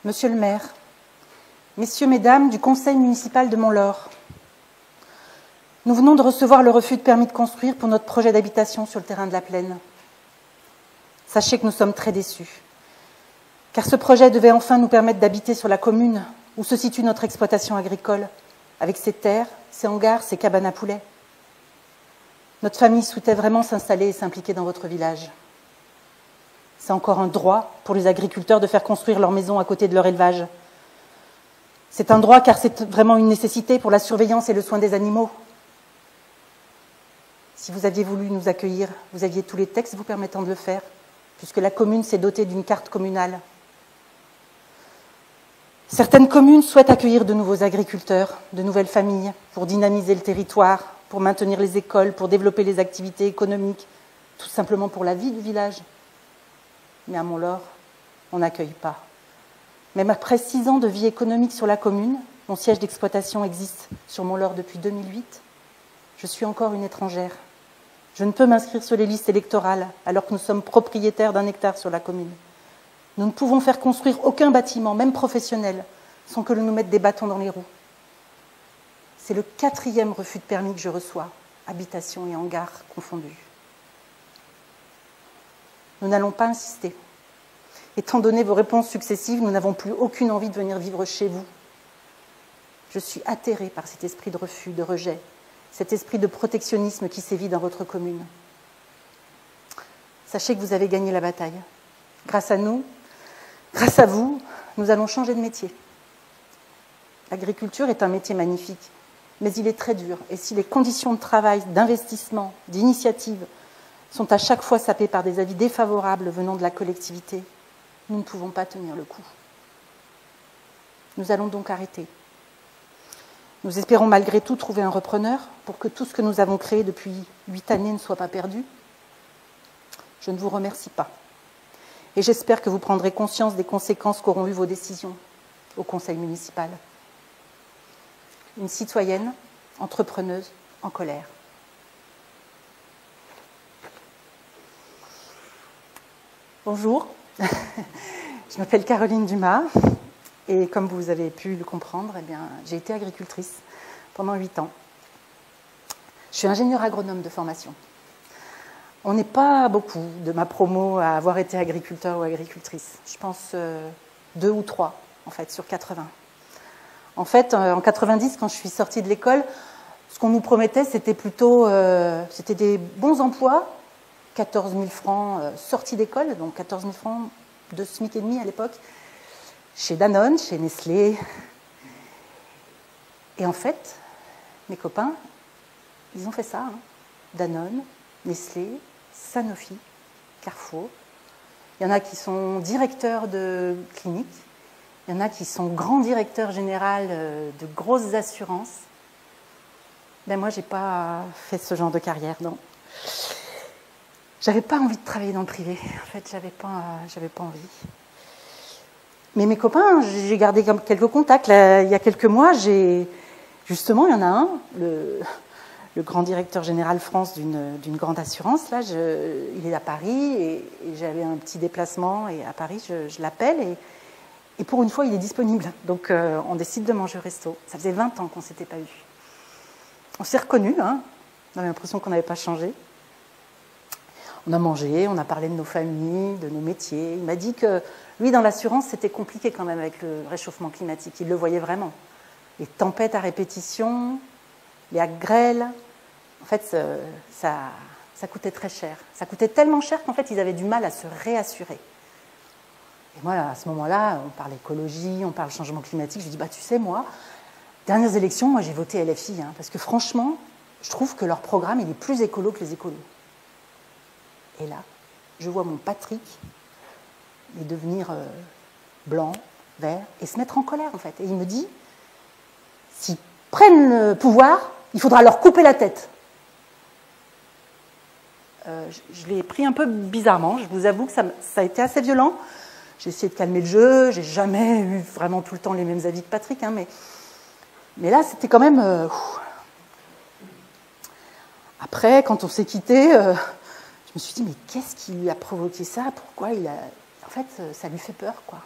Monsieur le maire, messieurs, mesdames du conseil municipal de Montlore, nous venons de recevoir le refus de permis de construire pour notre projet d'habitation sur le terrain de la Plaine. Sachez que nous sommes très déçus, car ce projet devait enfin nous permettre d'habiter sur la commune où se situe notre exploitation agricole, avec ses terres, ses hangars, ses cabanes à poulets. Notre famille souhaitait vraiment s'installer et s'impliquer dans votre village. C'est encore un droit pour les agriculteurs de faire construire leur maison à côté de leur élevage. C'est un droit car c'est vraiment une nécessité pour la surveillance et le soin des animaux. Si vous aviez voulu nous accueillir, vous aviez tous les textes vous permettant de le faire, puisque la commune s'est dotée d'une carte communale. Certaines communes souhaitent accueillir de nouveaux agriculteurs, de nouvelles familles, pour dynamiser le territoire, pour maintenir les écoles, pour développer les activités économiques, tout simplement pour la vie du village. Mais à Montlore, on n'accueille pas. Même après 6 ans de vie économique sur la commune, mon siège d'exploitation existe sur Montlore depuis 2008, je suis encore une étrangère. Je ne peux m'inscrire sur les listes électorales alors que nous sommes propriétaires d'1 hectare sur la commune. Nous ne pouvons faire construire aucun bâtiment, même professionnel, sans que l'on nous mette des bâtons dans les roues. C'est le 4e refus de permis que je reçois, habitation et hangar confondus. Nous n'allons pas insister. Étant donné vos réponses successives, nous n'avons plus aucune envie de venir vivre chez vous. Je suis atterrée par cet esprit de refus, de rejet, cet esprit de protectionnisme qui sévit dans votre commune. Sachez que vous avez gagné la bataille. Grâce à nous, grâce à vous, nous allons changer de métier. L'agriculture est un métier magnifique, mais il est très dur. Et si les conditions de travail, d'investissement, d'initiative sont à chaque fois sapées par des avis défavorables venant de la collectivité, nous ne pouvons pas tenir le coup. Nous allons donc arrêter. Nous espérons malgré tout trouver un repreneur pour que tout ce que nous avons créé depuis 8 années ne soit pas perdu. Je ne vous remercie pas. Et j'espère que vous prendrez conscience des conséquences qu'auront eues vos décisions au conseil municipal. Une citoyenne, entrepreneuse, en colère. Bonjour, je m'appelle Caroline Dumas et comme vous avez pu le comprendre, j'ai été agricultrice pendant 8 ans. Je suis ingénieure agronome de formation. On n'est pas beaucoup de ma promo à avoir été agriculteur ou agricultrice. Je pense 2 ou 3 en fait sur 80. En fait, en 90, quand je suis sortie de l'école, ce qu'on nous promettait, c'était plutôt c'était des bons emplois, 14 000 francs sortie d'école, donc 14 000 francs de SMIC et demi à l'époque, chez Danone, chez Nestlé. Et en fait, mes copains, ils ont fait ça. Danone, Nestlé, Sanofi, Carrefour. Il y en a qui sont directeurs de cliniques. Il y en a qui sont grands directeurs généraux de grosses assurances. Moi, je n'ai pas fait ce genre de carrière, non. J'avais pas envie de travailler dans le privé. En fait, j'avais pas envie. Mais mes copains, j'ai gardé quelques contacts. Là, il y a quelques mois, justement, il y en a un, le grand directeur général France d'une grande assurance. Là, il est à Paris et j'avais un petit déplacement et à Paris, je l'appelle et pour une fois, il est disponible. Donc, on décide de manger au resto. Ça faisait 20 ans qu'on ne s'était pas vus. On s'est reconnus, hein. On avait l'impression qu'on n'avait pas changé. On a mangé, on a parlé de nos familles, de nos métiers. Il m'a dit que, lui, dans l'assurance, c'était compliqué quand même avec le réchauffement climatique. Il le voyait vraiment. Les tempêtes à répétition, les grêles. En fait, ça coûtait très cher. Ça coûtait tellement cher qu'en fait, ils avaient du mal à se réassurer. Et moi, à ce moment-là, on parle écologie, on parle changement climatique. Je lui dis, tu sais, moi, dernières élections, moi, j'ai voté LFI. Parce que franchement, je trouve que leur programme, il est plus écolo que les écolos. Et là, je vois mon Patrick devenir blanc, vert, et se mettre en colère, en fait. Et il me dit, s'ils prennent le pouvoir, il faudra leur couper la tête. Je l'ai pris un peu bizarrement, je vous avoue que ça a été assez violent. J'ai essayé de calmer le jeu, j'ai jamais eu vraiment tout le temps les mêmes avis que Patrick, mais là, c'était quand même... Après, quand on s'est quittés... Je me suis dit, mais qu'est-ce qui lui a provoqué ça? Pourquoi il a... En fait, ça lui fait peur, quoi.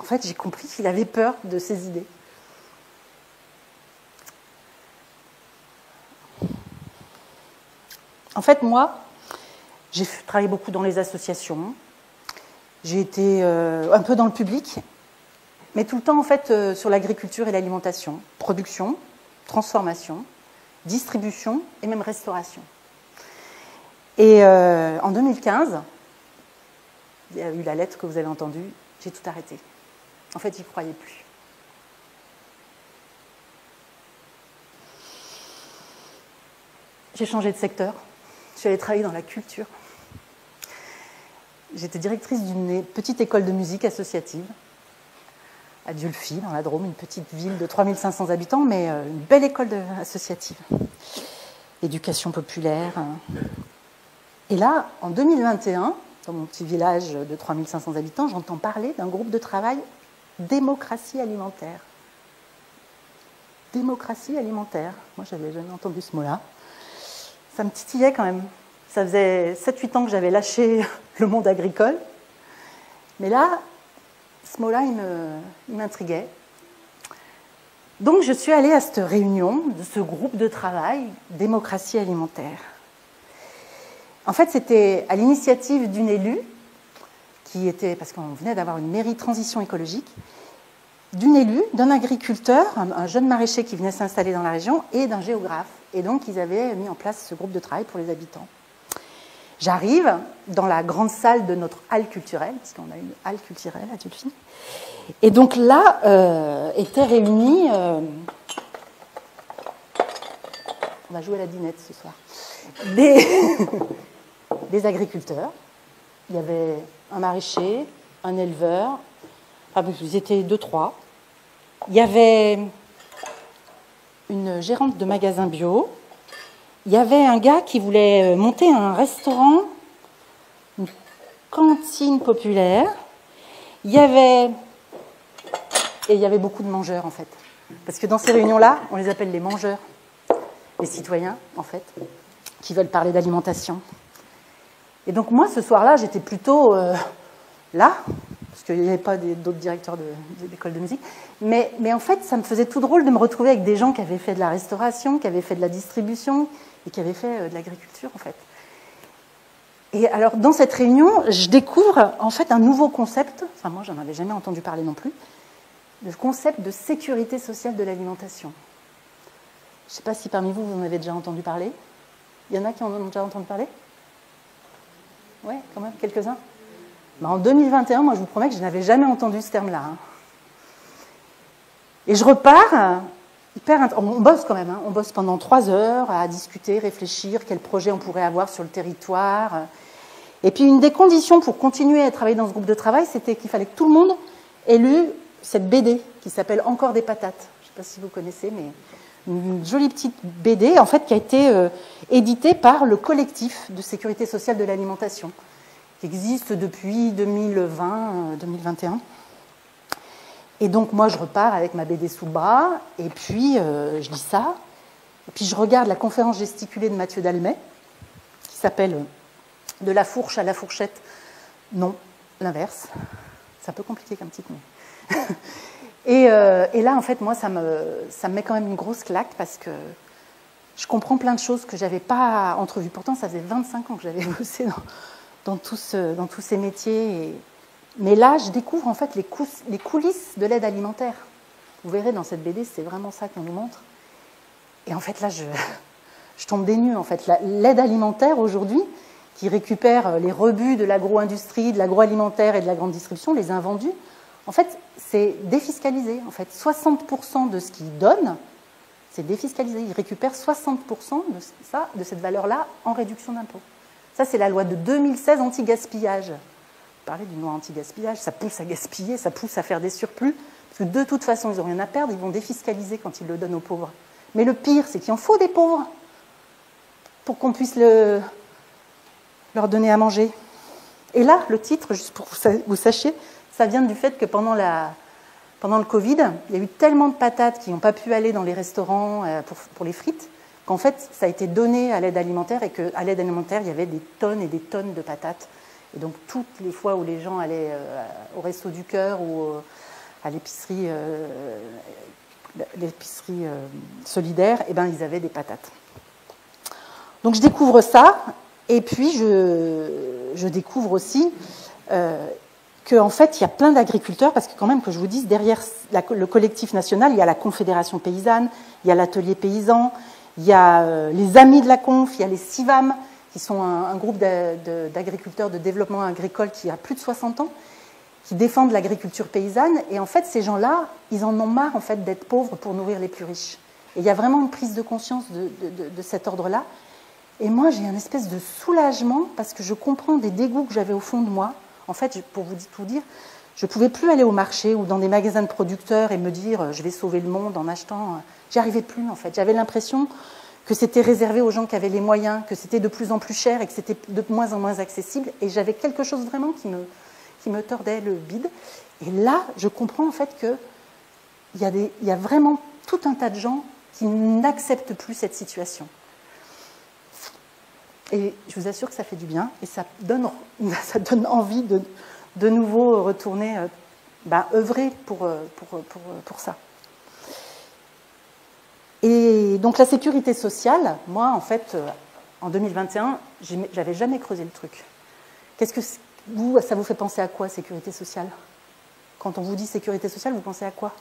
en fait, j'ai compris qu'il avait peur de ses idées. En fait, moi, j'ai travaillé beaucoup dans les associations, j'ai été un peu dans le public, mais tout le temps, en fait, sur l'agriculture et l'alimentation, production, transformation, distribution et même restauration. Et en 2015, il y a eu la lettre que vous avez entendue, j'ai tout arrêté. En fait, j'y croyais plus. J'ai changé de secteur. Je suis allée travailler dans la culture. J'étais directrice d'une petite école de musique associative à Dieulefit, dans la Drôme, une petite ville de 3500 habitants, mais une belle école associative. Éducation populaire. Et là, en 2021, dans mon petit village de 3500 habitants, j'entends parler d'un groupe de travail démocratie alimentaire. Démocratie alimentaire. Moi, je n'avais jamais entendu ce mot-là. Ça me titillait quand même. Ça faisait 7-8 ans que j'avais lâché le monde agricole. Mais là, ce mot-là, il m'intriguait. Donc, je suis allée à cette réunion de ce groupe de travail, démocratie alimentaire. En fait, c'était à l'initiative d'une élue, qui était, parce qu'on venait d'avoir une mairie transition écologique, d'une élue, d'un agriculteur, un jeune maraîcher qui venait s'installer dans la région, et d'un géographe. Et donc, ils avaient mis en place ce groupe de travail pour les habitants. J'arrive dans la grande salle de notre halle culturelle, parce qu'on a une halle culturelle à Dieulefit. Et donc là, étaient réunis... on va jouer à la dinette ce soir. Des agriculteurs. Il y avait un maraîcher, un éleveur. Enfin, ils étaient 2-3. Il y avait une gérante de magasin bio. Il y avait un gars qui voulait monter un restaurant, une cantine populaire. Il y avait beaucoup de mangeurs, en fait. Parce que dans ces réunions-là, on les appelle les mangeurs. Les citoyens, en fait, qui veulent parler d'alimentation. Et donc moi, ce soir-là, j'étais plutôt là, parce qu'il n'y avait pas d'autres directeurs d'école de musique. Mais en fait, ça me faisait tout drôle de me retrouver avec des gens qui avaient fait de la restauration, qui avaient fait de la distribution et qui avaient fait de l'agriculture, en fait. Et alors, dans cette réunion, je découvre, en fait, un nouveau concept. Enfin, moi, j'en avais jamais entendu parler non plus. Le concept de sécurité sociale de l'alimentation. Je ne sais pas si parmi vous, vous en avez déjà entendu parler. Il y en a qui en ont déjà entendu parler? Oui, quand même, quelques-uns. En 2021, moi, je vous promets que je n'avais jamais entendu ce terme-là. Et je repars, on bosse quand même, on bosse pendant 3 heures à discuter, réfléchir, quel projet on pourrait avoir sur le territoire. Et puis, une des conditions pour continuer à travailler dans ce groupe de travail, c'était qu'il fallait que tout le monde ait lu cette BD qui s'appelle « Encore des patates ». Je ne sais pas si vous connaissez, mais une jolie petite BD, en fait, qui a été éditée par le collectif de sécurité sociale de l'alimentation, qui existe depuis 2020-2021. Et donc, moi, je repars avec ma BD sous le bras, et puis je lis ça, et puis je regarde la conférence gesticulée de Mathieu Dalmet, qui s'appelle « De la fourche à la fourchette ». Non, l'inverse. C'est un peu compliqué comme titre, mais... Et là, en fait, moi, ça me met quand même une grosse claque parce que je comprends plein de choses que je n'avais pas entrevues. Pourtant, ça faisait 25 ans que j'avais bossé dans tous ces métiers. Mais là, je découvre en fait les coulisses de l'aide alimentaire. Vous verrez dans cette BD, c'est vraiment ça qu'on nous montre. Et en fait, là, je tombe des nues. En fait, l'aide alimentaire aujourd'hui, qui récupère les rebuts de l'agro-industrie, de l'agroalimentaire et de la grande distribution, les invendus, en fait, c'est défiscalisé. En fait, 60% de ce qu'ils donnent, c'est défiscalisé. Ils récupèrent 60% de cette valeur-là en réduction d'impôts. Ça, c'est la loi de 2016 anti-gaspillage. Vous parlez d'une loi anti-gaspillage, ça pousse à gaspiller, ça pousse à faire des surplus, parce que de toute façon, ils n'ont rien à perdre, ils vont défiscaliser quand ils le donnent aux pauvres. Mais le pire, c'est qu'il en faut des pauvres pour qu'on puisse leur donner à manger. Et là, le titre, juste pour que vous sachiez, ça vient du fait que pendant le Covid, il y a eu tellement de patates qui n'ont pas pu aller dans les restaurants pour les frites, qu'en fait, ça a été donné à l'aide alimentaire et qu'à l'aide alimentaire, il y avait des tonnes et des tonnes de patates. Et donc, toutes les fois où les gens allaient au Resto du Cœur ou à l'épicerie solidaire, eh ben, ils avaient des patates. Donc je découvre ça, et puis je découvre aussi qu'en fait, il y a plein d'agriculteurs, parce que quand même, que je vous dise, derrière le collectif national, il y a la Confédération paysanne, il y a l'Atelier paysan, il y a les Amis de la Conf, il y a les CIVAM, qui sont un groupe d'agriculteurs de développement agricole qui a plus de 60 ans, qui défendent l'agriculture paysanne. Et en fait, ces gens-là, ils en ont marre en fait, d'être pauvres pour nourrir les plus riches. Et il y a vraiment une prise de conscience de cet ordre-là. Et moi, j'ai une espèce de soulagement parce que je comprends des dégoûts que j'avais au fond de moi. En fait, pour vous tout dire, je ne pouvais plus aller au marché ou dans des magasins de producteurs et me dire je vais sauver le monde en achetant. J'y arrivais plus, en fait. J'avais l'impression que c'était réservé aux gens qui avaient les moyens, que c'était de plus en plus cher et que c'était de moins en moins accessible. Et j'avais quelque chose vraiment qui me tordait le bide. Et là, je comprends en fait qu'il y a vraiment tout un tas de gens qui n'acceptent plus cette situation. Et je vous assure que ça fait du bien et ça donne envie de nouveau retourner œuvrer pour ça. Et donc la sécurité sociale, moi en fait, en 2021, j'avais jamais creusé le truc. Qu'est-ce que ça vous fait penser à quoi, sécurité sociale? Quand on vous dit sécurité sociale, vous pensez à quoi?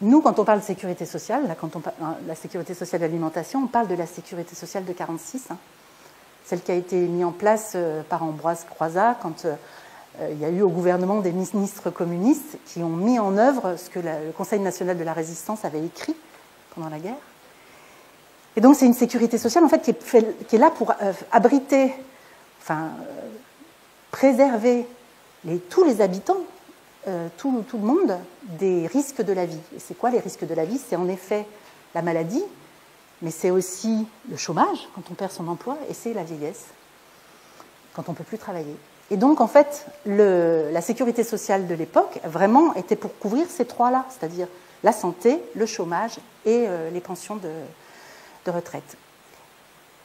Nous, quand on parle de sécurité sociale, là, quand on parle de la sécurité sociale de l'alimentation, on parle de la sécurité sociale de 1946, celle qui a été mise en place par Ambroise Croizat quand il y a eu au gouvernement des ministres communistes qui ont mis en œuvre ce que le Conseil national de la résistance avait écrit pendant la guerre. Et donc c'est une sécurité sociale en fait, qui est là pour abriter, préserver tous les habitants, tout le monde, des risques de la vie. Et c'est quoi les risques de la vie? C'est en effet la maladie, mais c'est aussi le chômage, quand on perd son emploi, et c'est la vieillesse, quand on ne peut plus travailler. Et donc, en fait, la sécurité sociale de l'époque, vraiment, était pour couvrir ces trois-là, c'est-à-dire la santé, le chômage et les pensions de retraite.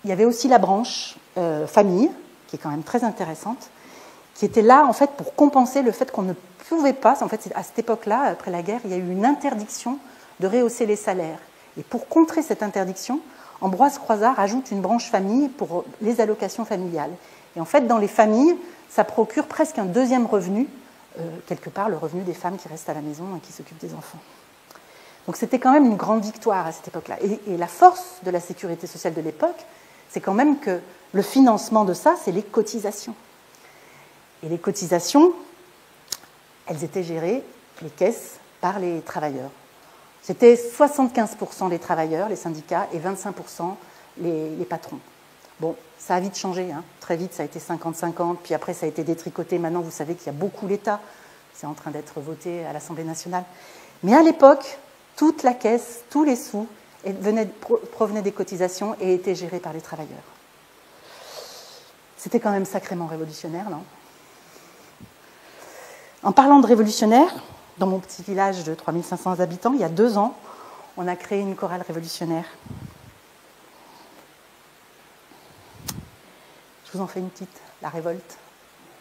Il y avait aussi la branche famille, qui est quand même très intéressante, qui était là, en fait, pour compenser le fait qu'on ne pouvait pas, en fait, à cette époque-là, après la guerre, il y a eu une interdiction de rehausser les salaires. Et pour contrer cette interdiction, Ambroise Croizat rajoute une branche famille pour les allocations familiales. Et en fait, dans les familles, ça procure presque un deuxième revenu, quelque part le revenu des femmes qui restent à la maison et qui s'occupent des enfants. Donc c'était quand même une grande victoire à cette époque-là. Et la force de la sécurité sociale de l'époque, c'est quand même que le financement de ça, c'est les cotisations. Et les cotisations, elles étaient gérées, les caisses, par les travailleurs. C'était 75% les travailleurs, les syndicats, et 25% les patrons. Bon, ça a vite changé, hein. Très vite ça a été 50-50, puis après ça a été détricoté. Maintenant vous savez qu'il y a beaucoup l'État, c'est en train d'être voté à l'Assemblée nationale. Mais à l'époque, toute la caisse, tous les sous provenaient des cotisations et étaient gérés par les travailleurs. C'était quand même sacrément révolutionnaire, non? En parlant de révolutionnaire, dans mon petit village de 3500 habitants, il y a 2 ans, on a créé une chorale révolutionnaire. Je vous en fais une petite, la révolte.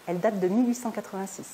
Elle date de 1886.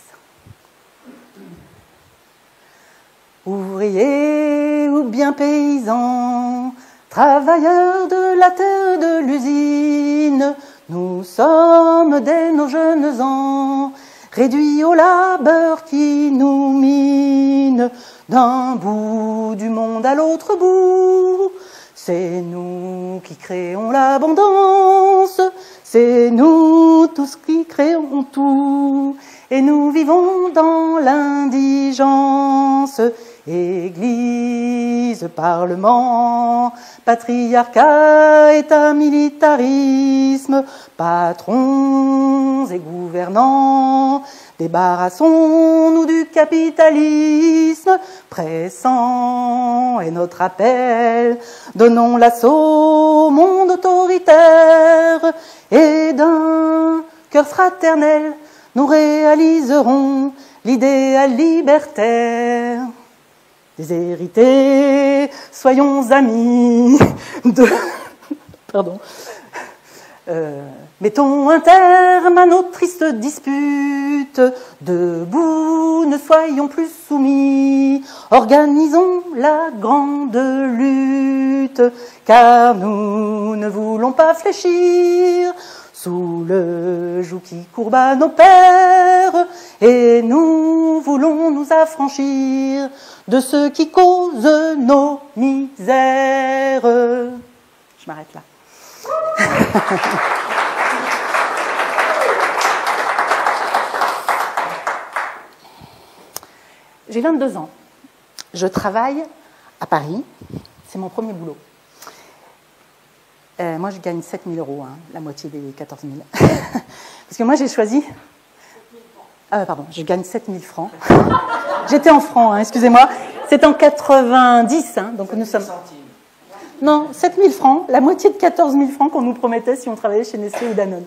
Ouvriers ou bien paysans, travailleurs de la terre de l'usine, nous sommes dès nos jeunes ans, réduits au labeur qui nous mine, d'un bout du monde à l'autre bout. C'est nous qui créons l'abondance, c'est nous tous qui créons tout, et nous vivons dans l'indigence. Église, parlement, patriarcat, état, militarisme, patrons et gouvernants, débarrassons-nous du capitalisme, pressant est notre appel, donnons l'assaut au monde autoritaire, et d'un cœur fraternel, nous réaliserons l'idéal libertaire. Déshérités, soyons amis de... pardon. Mettons un terme à nos tristes disputes, debout, ne soyons plus soumis, organisons la grande lutte, car nous ne voulons pas fléchir sous le joug qui courba nos pères, et nous voulons nous affranchir de ceux qui causent nos misères. Je m'arrête là. J'ai 22 ans. Je travaille à Paris. C'est mon premier boulot. Moi, je gagne 7 000 €, hein, la moitié des 14 000. Parce que moi, j'ai choisi... pardon, je gagne 7 000 francs. J'étais en francs, hein, excusez-moi. C'est en 90, hein, donc nous sommes... Non, 7 000 francs, la moitié de 14 000 francs qu'on nous promettait si on travaillait chez Nestlé ou Danone.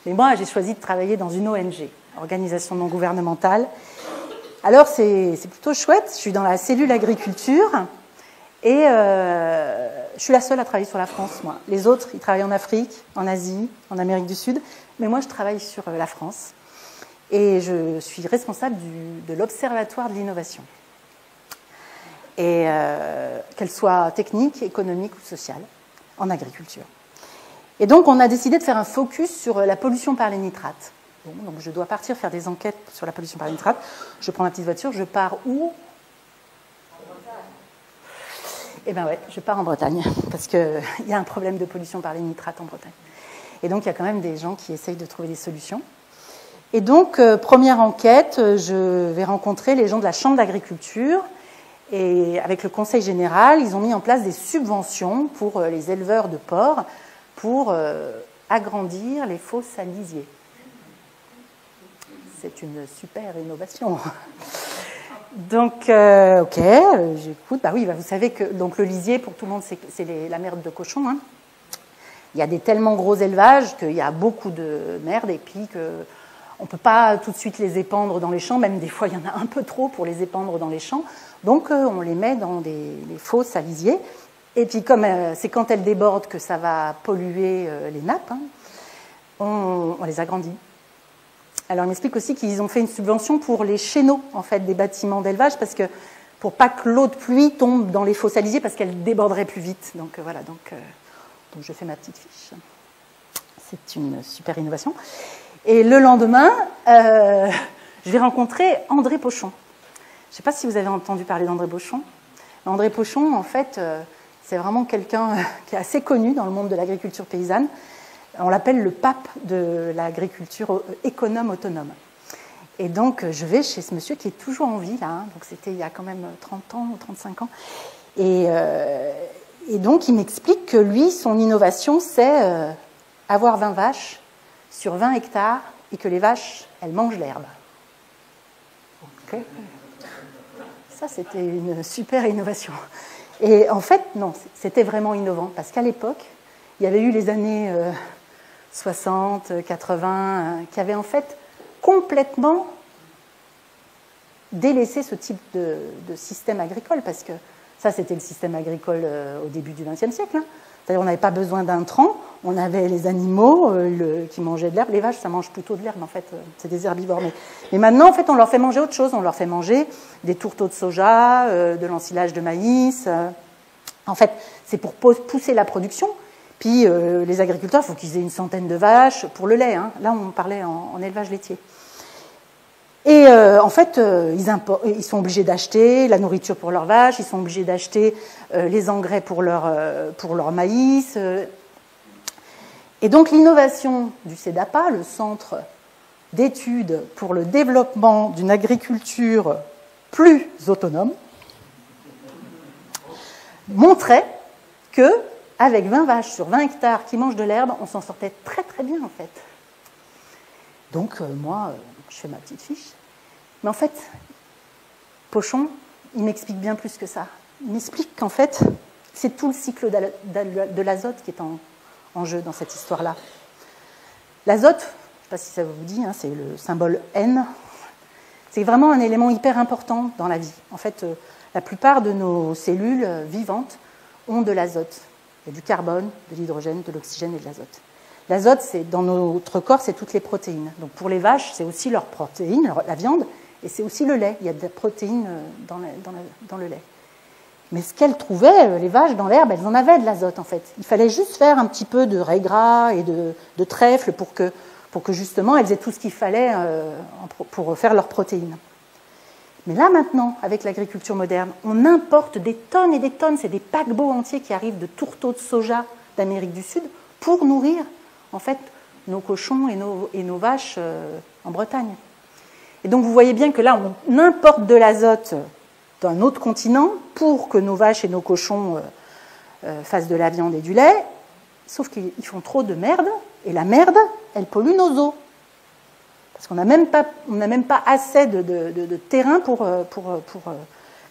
Mais moi, j'ai choisi de travailler dans une ONG, organisation non gouvernementale. Alors, c'est plutôt chouette. Je suis dans la cellule agriculture et je suis la seule à travailler sur la France, moi. Les autres, ils travaillent en Afrique, en Asie, en Amérique du Sud. Mais moi, je travaille sur la France. Et je suis responsable de l'Observatoire de l'innovation. Et qu'elle soit technique, économique ou sociale, en agriculture. Et donc, on a décidé de faire un focus sur la pollution par les nitrates. Bon, donc, je dois partir faire des enquêtes sur la pollution par les nitrates. Je prends ma petite voiture, je pars où? En Bretagne. Eh bien, ouais, je pars en Bretagne, parce qu'il y a un problème de pollution par les nitrates en Bretagne. Et donc, il y a quand même des gens qui essayent de trouver des solutions. Et donc, première enquête, je vais rencontrer les gens de la Chambre d'agriculture. Et avec le Conseil général, ils ont mis en place des subventions pour les éleveurs de porcs pour agrandir les fosses salisiers. C'est une super innovation. Donc, ok, j'écoute. Bah oui, bah vous savez que donc le lisier, pour tout le monde, c'est la merde de cochon. Hein. Il y a des tellement gros élevages qu'il y a beaucoup de merde et puis on ne peut pas tout de suite les épandre dans les champs. Même des fois, il y en a un peu trop pour les épandre dans les champs. Donc, on les met dans les fosses salisiers. Et puis, comme c'est quand elles débordent que ça va polluer les nappes, hein, on les agrandit. Alors, il m'explique aussi qu'ils ont fait une subvention pour les chéneaux, en fait, des bâtiments d'élevage, parce que pour pas que l'eau de pluie tombe dans les fosses salisiers, parce qu'elles déborderaient plus vite. Donc, voilà. Donc, je fais ma petite fiche. C'est une super innovation. Et le lendemain, je vais rencontrer André Pochon. Je ne sais pas si vous avez entendu parler d'André Pochon. André Pochon, en fait, c'est vraiment quelqu'un qui est assez connu dans le monde de l'agriculture paysanne. On l'appelle le pape de l'agriculture économe autonome. Et donc, je vais chez ce monsieur qui est toujours en vie, là. Hein, donc, c'était il y a quand même 30 ans ou 35 ans. Et donc, il m'explique que lui, son innovation, c'est avoir 20 vaches sur 20 hectares et que les vaches, elles mangent l'herbe. Okay. Ça, c'était une super innovation. Et en fait, non, c'était vraiment innovant, parce qu'à l'époque, il y avait eu les années 60, 80, qui avaient en fait complètement délaissé ce type de système agricole, parce que ça, c'était le système agricole au début du XXe siècle. Hein. C'est-à-dire, on n'avait pas besoin d'intrants, on avait les animaux qui mangeaient de l'herbe. Les vaches, ça mange plutôt de l'herbe, en fait, c'est des herbivores. Mais maintenant, en fait, on leur fait manger autre chose. On leur fait manger des tourteaux de soja, de l'ensilage de maïs. En fait, c'est pour pousser la production. Puis, les agriculteurs, il faut qu'ils aient une centaine de vaches pour le lait. Hein. Là, on parlait en élevage laitier. Et en fait, ils sont obligés d'acheter la nourriture pour leurs vaches, ils sont obligés d'acheter les engrais pour leur maïs. Et donc l'innovation du CEDAPA, le Centre d'études pour le développement d'une agriculture plus autonome, montrait qu'avec 20 vaches sur 20 hectares qui mangent de l'herbe, on s'en sortait très très bien en fait. Donc moi, je fais ma petite fiche. Mais en fait, Pochon, il m'explique bien plus que ça. Il m'explique qu'en fait, c'est tout le cycle de l'azote qui est en jeu dans cette histoire-là. L'azote, je ne sais pas si ça vous dit, hein, c'est le symbole N. C'est vraiment un élément hyper important dans la vie. En fait, la plupart de nos cellules vivantes ont de l'azote. Il y a du carbone, de l'hydrogène, de l'oxygène et de l'azote. L'azote, dans notre corps, c'est toutes les protéines. Donc pour les vaches, c'est aussi leurs protéines, la viande, et c'est aussi le lait. Il y a des protéines dans le lait. Mais ce qu'elles trouvaient, les vaches, dans l'herbe, elles en avaient de l'azote, en fait. Il fallait juste faire un petit peu de raie gras et de trèfle pour que justement, elles aient tout ce qu'il fallait pour faire leurs protéines. Mais là, maintenant, avec l'agriculture moderne, on importe des tonnes et des tonnes, c'est des paquebots entiers qui arrivent de tourteaux de soja d'Amérique du Sud pour nourrir, en fait, nos cochons et nos vaches en Bretagne. Et donc, vous voyez bien que là, on importe de l'azote d'un autre continent pour que nos vaches et nos cochons fassent de la viande et du lait, sauf qu'ils font trop de merde, et la merde, elle pollue nos eaux. Parce qu'on n'a même pas assez de terrain pour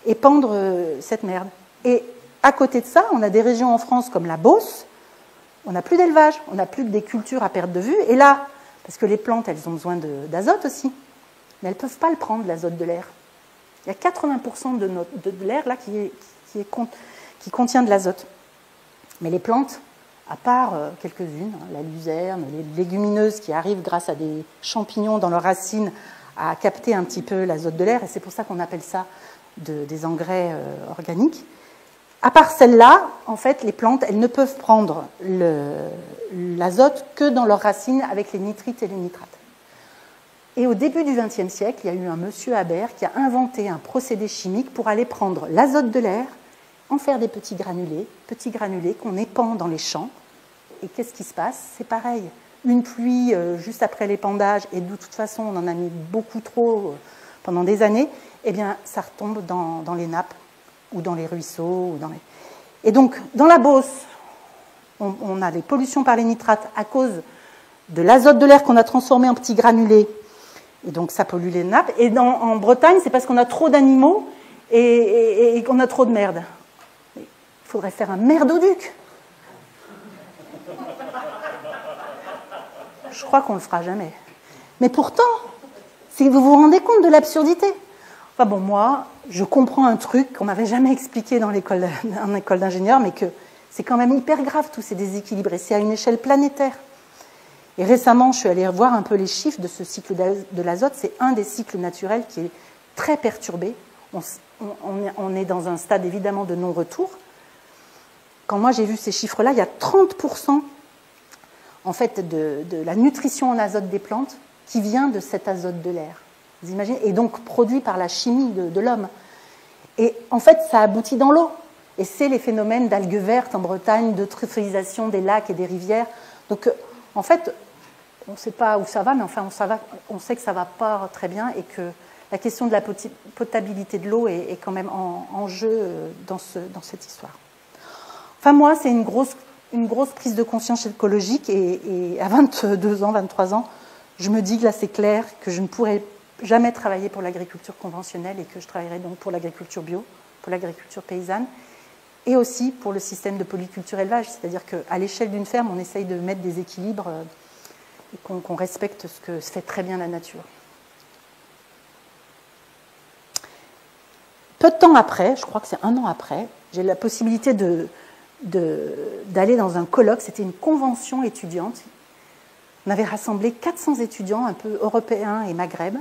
épandre cette merde. Et à côté de ça, on a des régions en France comme la Beauce, on n'a plus d'élevage, on n'a plus que des cultures à perte de vue. Et là, parce que les plantes, elles ont besoin d'azote aussi, mais elles ne peuvent pas le prendre, l'azote de l'air. Il y a 80% de l'air là qui contient de l'azote. Mais les plantes, à part quelques-unes, la luzerne, les légumineuses qui arrivent grâce à des champignons dans leurs racines à capter un petit peu l'azote de l'air, et c'est pour ça qu'on appelle ça des engrais organiques. À part celles-là, en fait, les plantes, elles ne peuvent prendre l'azote que dans leurs racines avec les nitrites et les nitrates. Et au début du XXe siècle, il y a eu un monsieur Haber qui a inventé un procédé chimique pour aller prendre l'azote de l'air, en faire des petits granulés qu'on épand dans les champs. Et qu'est-ce qui se passe? C'est pareil. Une pluie juste après l'épandage, et de toute façon, on en a mis beaucoup trop pendant des années, eh bien, ça retombe dans les nappes ou dans les ruisseaux. Et donc, dans la Beauce, on a des pollutions par les nitrates à cause de l'azote de l'air qu'on a transformé en petits granulés. Et donc, ça pollue les nappes. Et en Bretagne, c'est parce qu'on a trop d'animaux et qu'on a trop de merde. Il faudrait faire un merdoduc. Je crois qu'on ne le fera jamais. Mais pourtant, si vous vous rendez compte de l'absurdité. Enfin bon, moi, je comprends un truc qu'on m'avait jamais expliqué en école d'ingénieur, mais que c'est quand même hyper grave, tous ces déséquilibres, et c'est à une échelle planétaire. Et récemment, je suis allée revoir un peu les chiffres de ce cycle de l'azote. C'est un des cycles naturels qui est très perturbé. On est dans un stade évidemment de non-retour. Quand moi j'ai vu ces chiffres-là, il y a 30% en fait de la nutrition en azote des plantes qui vient de cet azote de l'air. Vous imaginez? Et donc produit par la chimie de l'homme. Et en fait, ça aboutit dans l'eau. Et c'est les phénomènes d'algues vertes en Bretagne, de eutrophisation des lacs et des rivières. Donc en fait, on ne sait pas où ça va, mais enfin on sait que ça ne va pas très bien et que la question de la potabilité de l'eau est quand même en jeu dans cette histoire. Enfin, moi, c'est une grosse prise de conscience écologique et à 22 ans, 23 ans, je me dis que là, c'est clair que je ne pourrai jamais travailler pour l'agriculture conventionnelle et que je travaillerai donc pour l'agriculture bio, pour l'agriculture paysanne et aussi pour le système de polyculture élevage. C'est-à-dire qu'à l'échelle d'une ferme, on essaye de mettre des équilibres et qu'on respecte ce que fait très bien la nature. Peu de temps après, je crois que c'est 1 an après, j'ai eu la possibilité d'aller dans un colloque, c'était une convention étudiante. On avait rassemblé 400 étudiants, un peu européens et maghreb,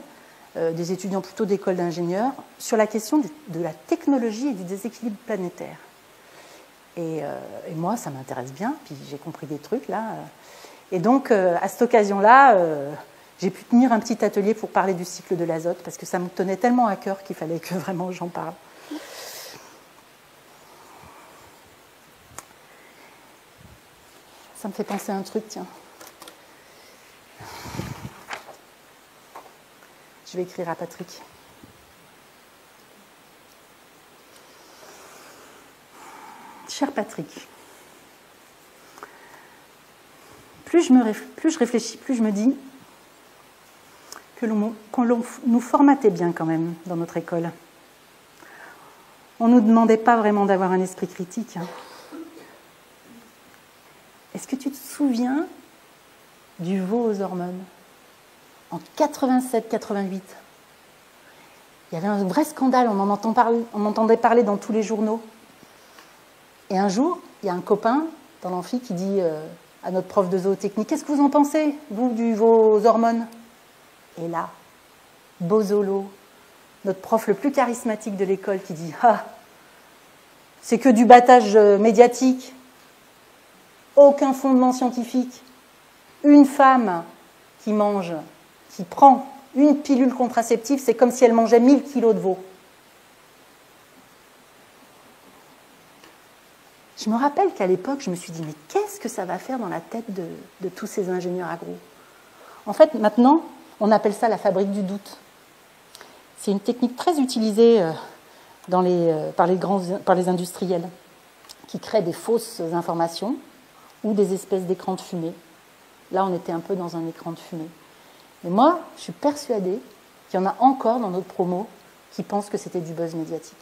des étudiants plutôt d'école d'ingénieurs, sur la question de la technologie et du déséquilibre planétaire. Et moi, ça m'intéresse bien, puis j'ai compris des trucs là. Et donc, à cette occasion-là, j'ai pu tenir un petit atelier pour parler du cycle de l'azote, parce que ça me tenait tellement à cœur qu'il fallait que vraiment j'en parle. Ça me fait penser à un truc, tiens. Je vais écrire à Patrick. Cher Patrick, plus je réfléchis, plus je me dis qu'on nous formatait bien quand même dans notre école. On ne nous demandait pas vraiment d'avoir un esprit critique. Hein. Est-ce que tu te souviens du veau aux hormones? En 87-88, il y avait un vrai scandale, on entendait parler dans tous les journaux. Et un jour, il y a un copain dans l'amphi qui dit à notre prof de zootechnie, qu'est-ce que vous en pensez, vous, de vos hormones? Et là, Bozzolo, notre prof le plus charismatique de l'école, qui dit, ah, c'est que du battage médiatique, aucun fondement scientifique. Une femme qui mange, qui prend une pilule contraceptive, c'est comme si elle mangeait 1000 kilos de veau. Je me rappelle qu'à l'époque, je me suis dit, mais qu'est-ce que ça va faire dans la tête de tous ces ingénieurs agro? En fait, maintenant, on appelle ça la fabrique du doute. C'est une technique très utilisée par les industriels qui créent des fausses informations ou des espèces d'écrans de fumée. Là, on était un peu dans un écran de fumée. Et moi, je suis persuadée qu'il y en a encore dans notre promo qui pensent que c'était du buzz médiatique.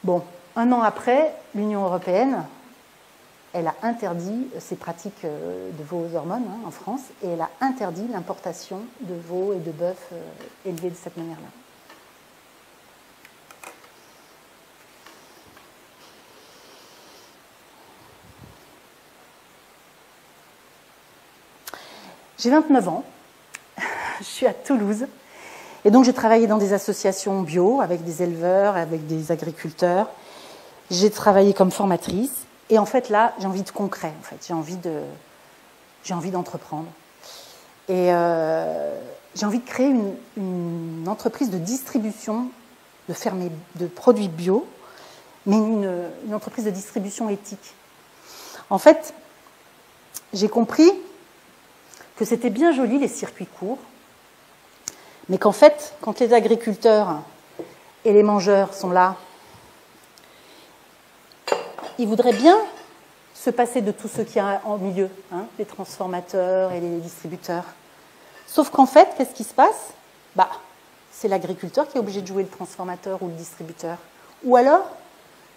Bon, 1 an après, l'Union européenne, elle a interdit ces pratiques de veaux aux hormones en France et elle a interdit l'importation de veaux et de bœufs élevés de cette manière-là. J'ai 29 ans, je suis à Toulouse et donc j'ai travaillé dans des associations bio avec des éleveurs, avec des agriculteurs. J'ai travaillé comme formatrice et en fait là j'ai envie de concret, en fait. J'ai envie d'entreprendre et j'ai envie de créer une entreprise de distribution de produits bio, mais une entreprise de distribution éthique. En fait, j'ai compris que c'était bien joli les circuits courts, mais qu'en fait, quand les agriculteurs et les mangeurs sont là, ils voudraient bien se passer de tout ce qu'il y a en milieu, les transformateurs et les distributeurs. Sauf qu'en fait, qu'est-ce qui se passe? C'est l'agriculteur qui est obligé de jouer le transformateur ou le distributeur. Ou alors,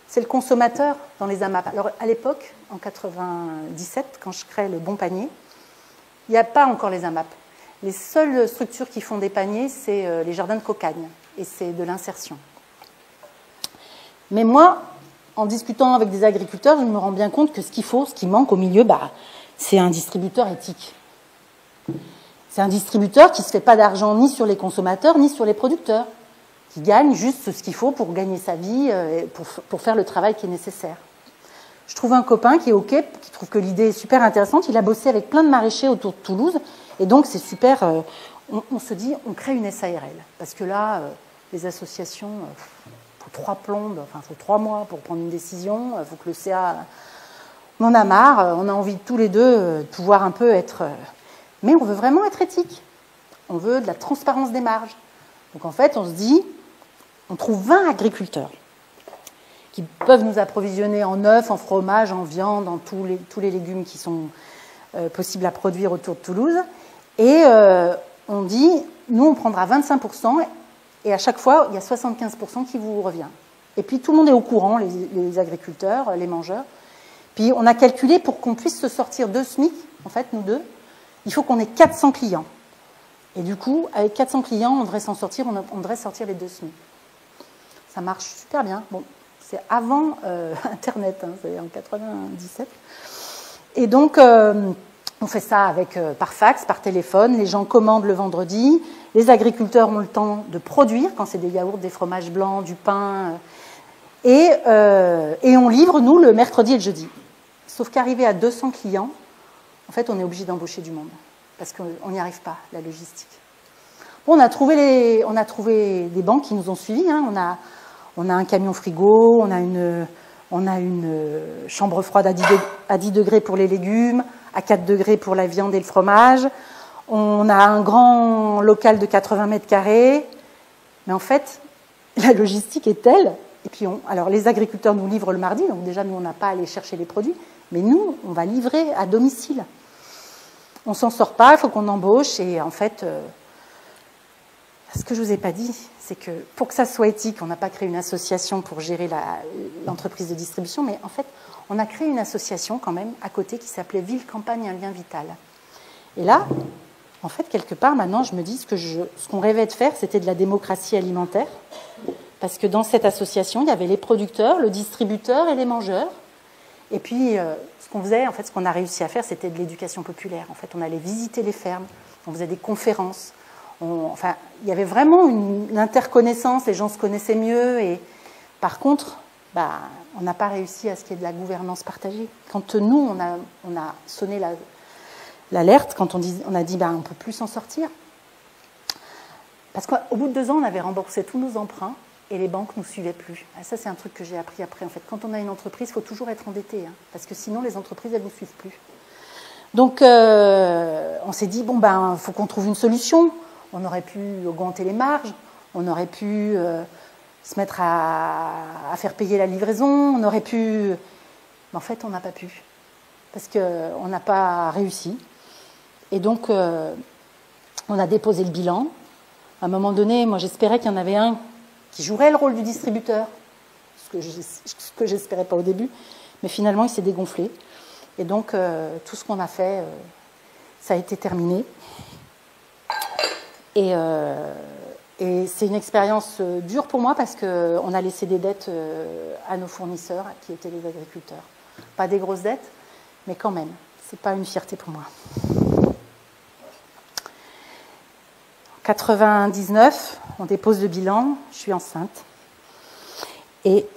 c'est le consommateur dans les AMAP. Alors, à l'époque, en 97, quand je crée le Bon Panier, il n'y a pas encore les AMAP. Les seules structures qui font des paniers, c'est les jardins de cocagne, et c'est de l'insertion. Mais moi, en discutant avec des agriculteurs, je me rends bien compte que ce qu'il faut, ce qui manque au milieu, c'est un distributeur éthique. C'est un distributeur qui ne se fait pas d'argent ni sur les consommateurs, ni sur les producteurs, qui gagne juste ce qu'il faut pour gagner sa vie, pour faire le travail qui est nécessaire. Je trouve un copain qui est OK, qui trouve que l'idée est super intéressante. Il a bossé avec plein de maraîchers autour de Toulouse. Et donc, c'est super. On se dit, on crée une SARL. Parce que là, les associations, il faut 3 plombes, il faut 3 mois pour prendre une décision. Il faut que le CA... On en a marre. On a envie tous les deux de pouvoir un peu être... Mais on veut vraiment être éthique. On veut de la transparence des marges. Donc, en fait, on se dit, on trouve 20 agriculteurs qui peuvent nous approvisionner en œufs, en fromage, en viande, en tous les légumes qui sont possibles à produire autour de Toulouse. Et on dit, nous, on prendra 25%, et à chaque fois, il y a 75% qui vous revient. Et puis, tout le monde est au courant, les agriculteurs, les mangeurs. Puis, on a calculé, pour qu'on puisse se sortir 2 SMIC, en fait, nous deux, il faut qu'on ait 400 clients. Et du coup, avec 400 clients, on devrait s'en sortir, on devrait sortir les 2 SMIC. Ça marche super bien. Bon. C'est avant Internet, c'est en 97. Et donc, on fait ça par fax, par téléphone. Les gens commandent le vendredi. Les agriculteurs ont le temps de produire, quand c'est des yaourts, des fromages blancs, du pain. Et on livre, nous, le mercredi et le jeudi. Sauf qu'arrivé à 200 clients, en fait, on est obligé d'embaucher du monde. Parce qu'on n'y arrive pas, la logistique. Bon, on a trouvé des banques qui nous ont suivis. On a un camion frigo, on a une chambre froide à 10 degrés pour les légumes, à 4 degrés pour la viande et le fromage. On a un grand local de 80 mètres carrés. Mais en fait, la logistique est telle. Et puis, alors les agriculteurs nous livrent le mardi, donc déjà, nous, on n'a pas à aller chercher les produits. Mais nous, on va livrer à domicile. On ne s'en sort pas, il faut qu'on embauche. Et en fait, ce que je ne vous ai pas dit, c'est que pour que ça soit éthique, on n'a pas créé une association pour gérer l'entreprise de distribution, mais en fait, on a créé une association quand même à côté qui s'appelait Ville Campagne, un lien vital. Et là, en fait, quelque part, maintenant, je me dis ce qu'on rêvait de faire, c'était de la démocratie alimentaire, parce que dans cette association, il y avait les producteurs, le distributeur et les mangeurs, Et puis, ce qu'on faisait, en fait, ce qu'on a réussi à faire, c'était de l'éducation populaire. En fait, on allait visiter les fermes, on faisait des conférences. Enfin, il y avait vraiment une interconnaissance, les gens se connaissaient mieux. Et par contre, on n'a pas réussi à ce qu'il y ait de la gouvernance partagée. Quand nous, on a sonné l'alerte, quand on a dit on ne peut plus s'en sortir. Parce qu'au bout de 2 ans, on avait remboursé tous nos emprunts et les banques ne nous suivaient plus. Et ça, c'est un truc que j'ai appris après. En fait, quand on a une entreprise, il faut toujours être endetté, parce que sinon, les entreprises, elles ne vous suivent plus. Donc, on s'est dit, faut qu'on trouve une solution. On aurait pu augmenter les marges, on aurait pu se mettre à faire payer la livraison, on aurait pu... Mais en fait, on n'a pas pu, parce qu'on n'a pas réussi. Et donc, on a déposé le bilan. À un moment donné, moi, j'espérais qu'il y en avait un qui jouerait le rôle du distributeur, ce que j'espérais pas au début, mais finalement, il s'est dégonflé. Et donc, tout ce qu'on a fait, ça a été terminé. Et c'est une expérience dure pour moi parce qu'on a laissé des dettes à nos fournisseurs, qui étaient les agriculteurs. Pas des grosses dettes, mais quand même, c'est pas une fierté pour moi. 99, on dépose le bilan, je suis enceinte. Et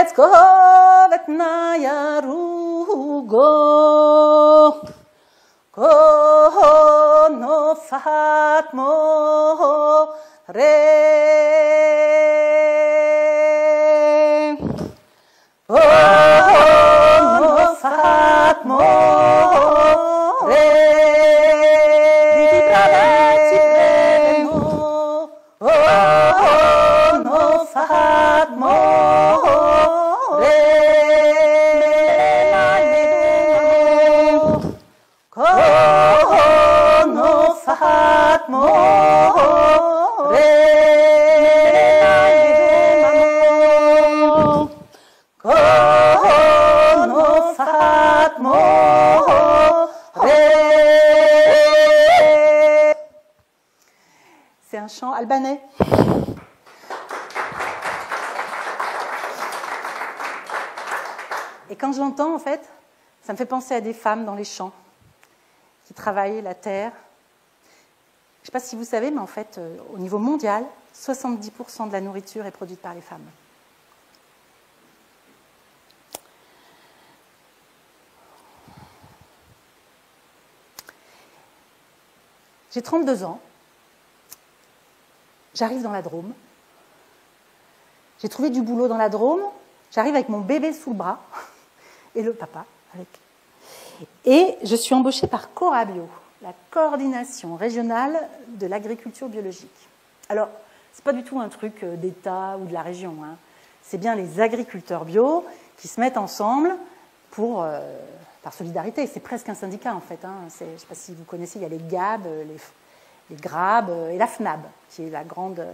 skovet na yarugo ko no fatmo re no fatmo re no fatmo C'est un chant albanais. Et quand je l'entends, en fait, ça me fait penser à des femmes dans les champs qui travaillent la terre. Je ne sais pas si vous savez, mais en fait, au niveau mondial, 70% de la nourriture est produite par les femmes. J'ai 32 ans. J'arrive dans la Drôme. J'ai trouvé du boulot dans la Drôme. J'arrive avec mon bébé sous le bras et le papa avec. Et je suis embauchée par Corabio, la coordination régionale de l'agriculture biologique. Alors, ce n'est pas du tout un truc d'État ou de la région. C'est bien les agriculteurs bio qui se mettent ensemble par solidarité. C'est presque un syndicat, en fait. Je ne sais pas si vous connaissez, il y a les GAB, les GRAB et la FNAB, qui est la grande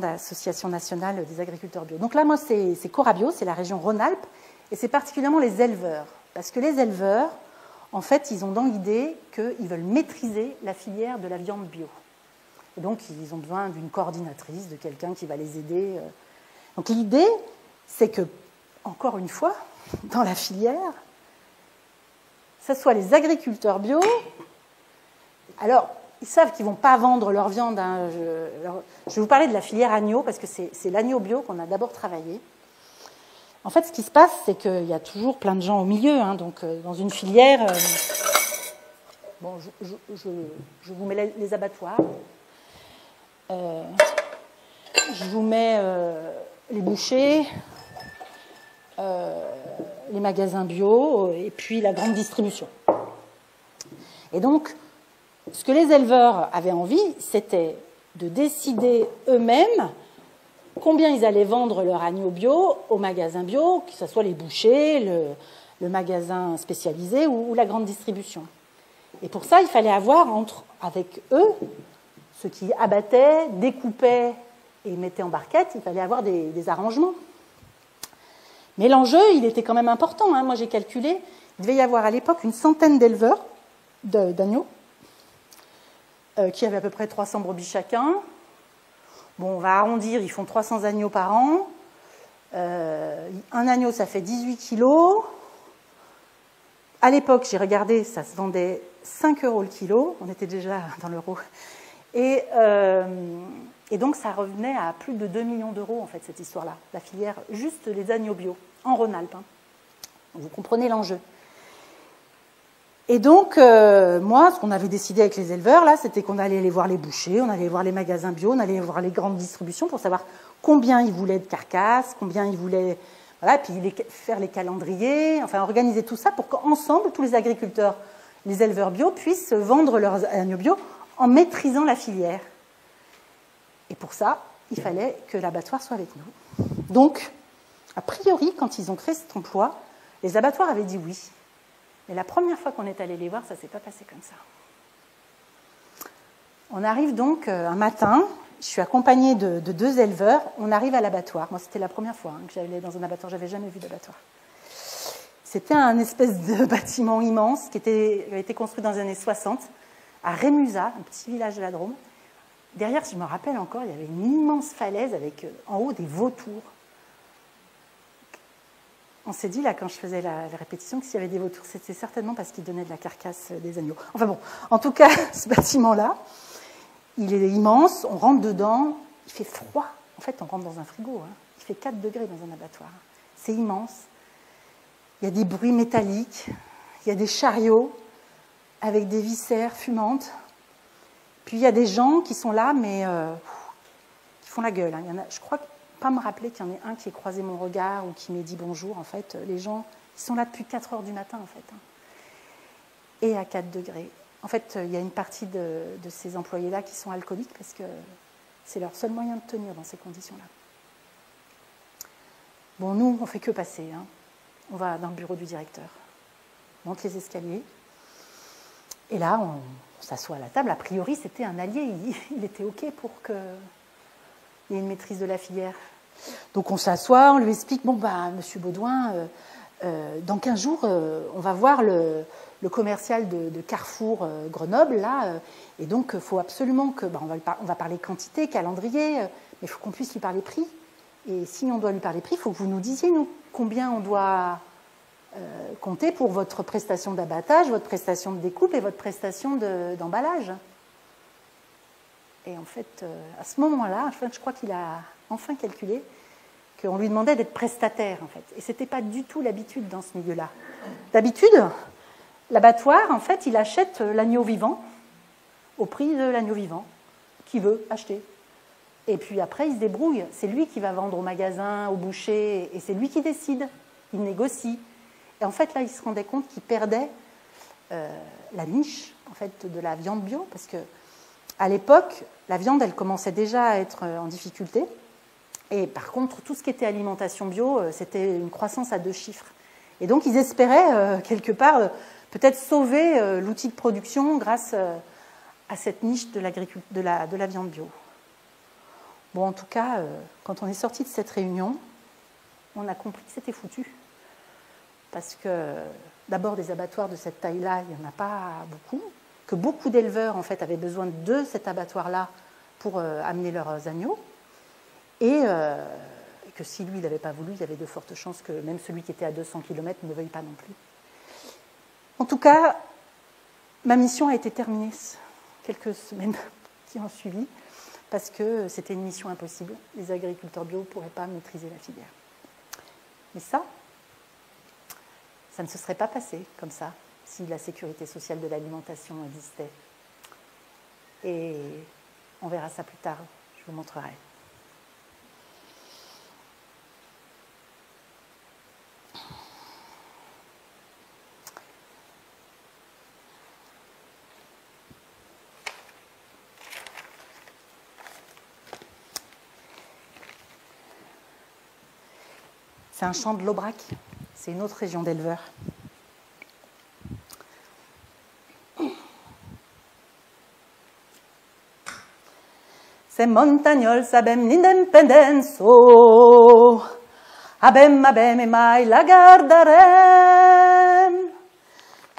association nationale des agriculteurs bio. Donc là, moi, c'est Corabio, c'est la région Rhône-Alpes, et c'est particulièrement les éleveurs. Parce que les éleveurs, en fait, ils ont dans l'idée qu'ils veulent maîtriser la filière de la viande bio. Et donc, ils ont besoin d'une coordinatrice, de quelqu'un qui va les aider. Donc l'idée, c'est que, encore une fois, dans la filière, ce soit les agriculteurs bio. Alors, ils savent qu'ils ne vont pas vendre leur viande. Je vais vous parler de la filière agneau, parce que c'est l'agneau bio qu'on a d'abord travaillé. En fait, ce qui se passe, c'est qu'il y a toujours plein de gens au milieu. Donc, dans une filière... je vous mets les abattoirs. Je vous mets les bouchers, les magasins bio, et puis la grande distribution. Et donc... ce que les éleveurs avaient envie, c'était de décider eux-mêmes combien ils allaient vendre leur agneau bio au magasin bio, que ce soit les bouchers, le magasin spécialisé ou la grande distribution. Et pour ça, il fallait avoir avec eux, ceux qui abattaient, découpaient et mettaient en barquette, il fallait avoir des arrangements. Mais l'enjeu, il était quand même important. Hein. Moi, j'ai calculé, il devait y avoir à l'époque une centaine d'éleveurs d'agneaux qui avaient à peu près 300 brebis chacun. Bon, on va arrondir, ils font 300 agneaux par an. Un agneau, ça fait 18 kilos. À l'époque, j'ai regardé, ça se vendait 5 € le kilo. On était déjà dans l'euro. Et donc, ça revenait à plus de 2 millions d'euros, en fait, cette histoire-là. La filière, juste les agneaux bio, en Rhône-Alpes. Hein. Vous comprenez l'enjeu. Et donc, moi, ce qu'on avait décidé avec les éleveurs, là, c'était qu'on allait aller voir les bouchers, on allait voir les magasins bio, on allait voir les grandes distributions pour savoir combien ils voulaient de carcasses, combien ils voulaient... Voilà, puis faire les calendriers, enfin, organiser tout ça pour qu'ensemble, tous les agriculteurs, les éleveurs bio, puissent vendre leurs agneaux bio en maîtrisant la filière. Et pour ça, il fallait que l'abattoir soit avec nous. Donc, a priori, quand ils ont créé cet emploi, les abattoirs avaient dit oui. Mais la première fois qu'on est allé les voir, ça ne s'est pas passé comme ça. On arrive donc un matin, je suis accompagnée de 2 éleveurs, on arrive à l'abattoir. Moi, c'était la première fois que j'allais dans un abattoir, je n'avais jamais vu d'abattoir. C'était un espèce de bâtiment immense qui avait été construit dans les années 60, à Rémusat, un petit village de la Drôme. Derrière, je me rappelle encore, il y avait une immense falaise avec en haut des vautours. On s'est dit, là, quand je faisais la répétition, que s'il y avait des vautours, c'était certainement parce qu'ils donnaient de la carcasse des agneaux. Enfin bon, en tout cas, ce bâtiment-là, il est immense, on rentre dedans, il fait froid. En fait, on rentre dans un frigo, hein. Il fait 4 degrés dans un abattoir. C'est immense. Il y a des bruits métalliques, il y a des chariots avec des viscères fumantes. Puis il y a des gens qui sont là, mais qui font la gueule. Hein. Il y en a, je crois pas me rappeler qu'il y en ait un qui ait croisé mon regard ou qui m'ait dit bonjour. En fait, les gens, ils sont là depuis 4 heures du matin, en fait. Hein. Et à 4 degrés. En fait, il y a une partie de ces employés-là qui sont alcooliques parce que c'est leur seul moyen de tenir dans ces conditions-là. Bon, nous, on ne fait que passer. Hein. On va dans le bureau du directeur. On monte les escaliers. Et là, on s'assoit à la table. A priori, c'était un allié. Il était OK pour qu'il y ait une maîtrise de la filière. Donc, on s'assoit, on lui explique, bon, bah, monsieur Baudouin, dans 15 jours, on va voir le commercial de Carrefour Grenoble, là. Et donc, il faut absolument que... Bah, on va parler quantité, calendrier, mais il faut qu'on puisse lui parler prix. Et si on doit lui parler prix, il faut que vous nous disiez, nous, combien on doit... compter pour votre prestation d'abattage, votre prestation de découpe et votre prestation d'emballage. Et en fait, à ce moment-là, je crois qu'il a enfin calculé qu'on lui demandait d'être prestataire, en fait. Et ce n'était pas du tout l'habitude dans ce milieu-là. D'habitude, l'abattoir, en fait, il achète l'agneau vivant au prix de l'agneau vivant qu'il veut acheter. Et puis après, il se débrouille. C'est lui qui va vendre au magasin, au boucher, et c'est lui qui décide. Il négocie. Et en fait, là, il se rendait compte qu'il perdait la niche en fait, de la viande bio, parce que à l'époque, la viande, elle commençait déjà à être en difficulté. Et par contre, tout ce qui était alimentation bio, c'était une croissance à 2 chiffres. Et donc, ils espéraient, quelque part, peut-être sauver l'outil de production grâce à cette niche de la viande bio. Bon, en tout cas, quand on est sorti de cette réunion, on a compris que c'était foutu. Parce que, d'abord, des abattoirs de cette taille-là, il n'y en a pas beaucoup. Que beaucoup d'éleveurs, en fait, avaient besoin de cet abattoir-là pour amener leurs agneaux. Et que si lui, il n'avait pas voulu, il y avait de fortes chances que même celui qui était à 200 km ne veuille pas non plus. En tout cas, ma mission a été terminée quelques semaines qui ont suivi, parce que c'était une mission impossible. Les agriculteurs bio ne pourraient pas maîtriser la filière. Mais ça ne se serait pas passé comme ça si la sécurité sociale de l'alimentation existait. Et on verra ça plus tard, je vous montrerai. C'est un champ de l'Aubrac, c'est une autre région d'éleveurs. Se montagnol sabem l'independenzo, abem, mai la guardarem.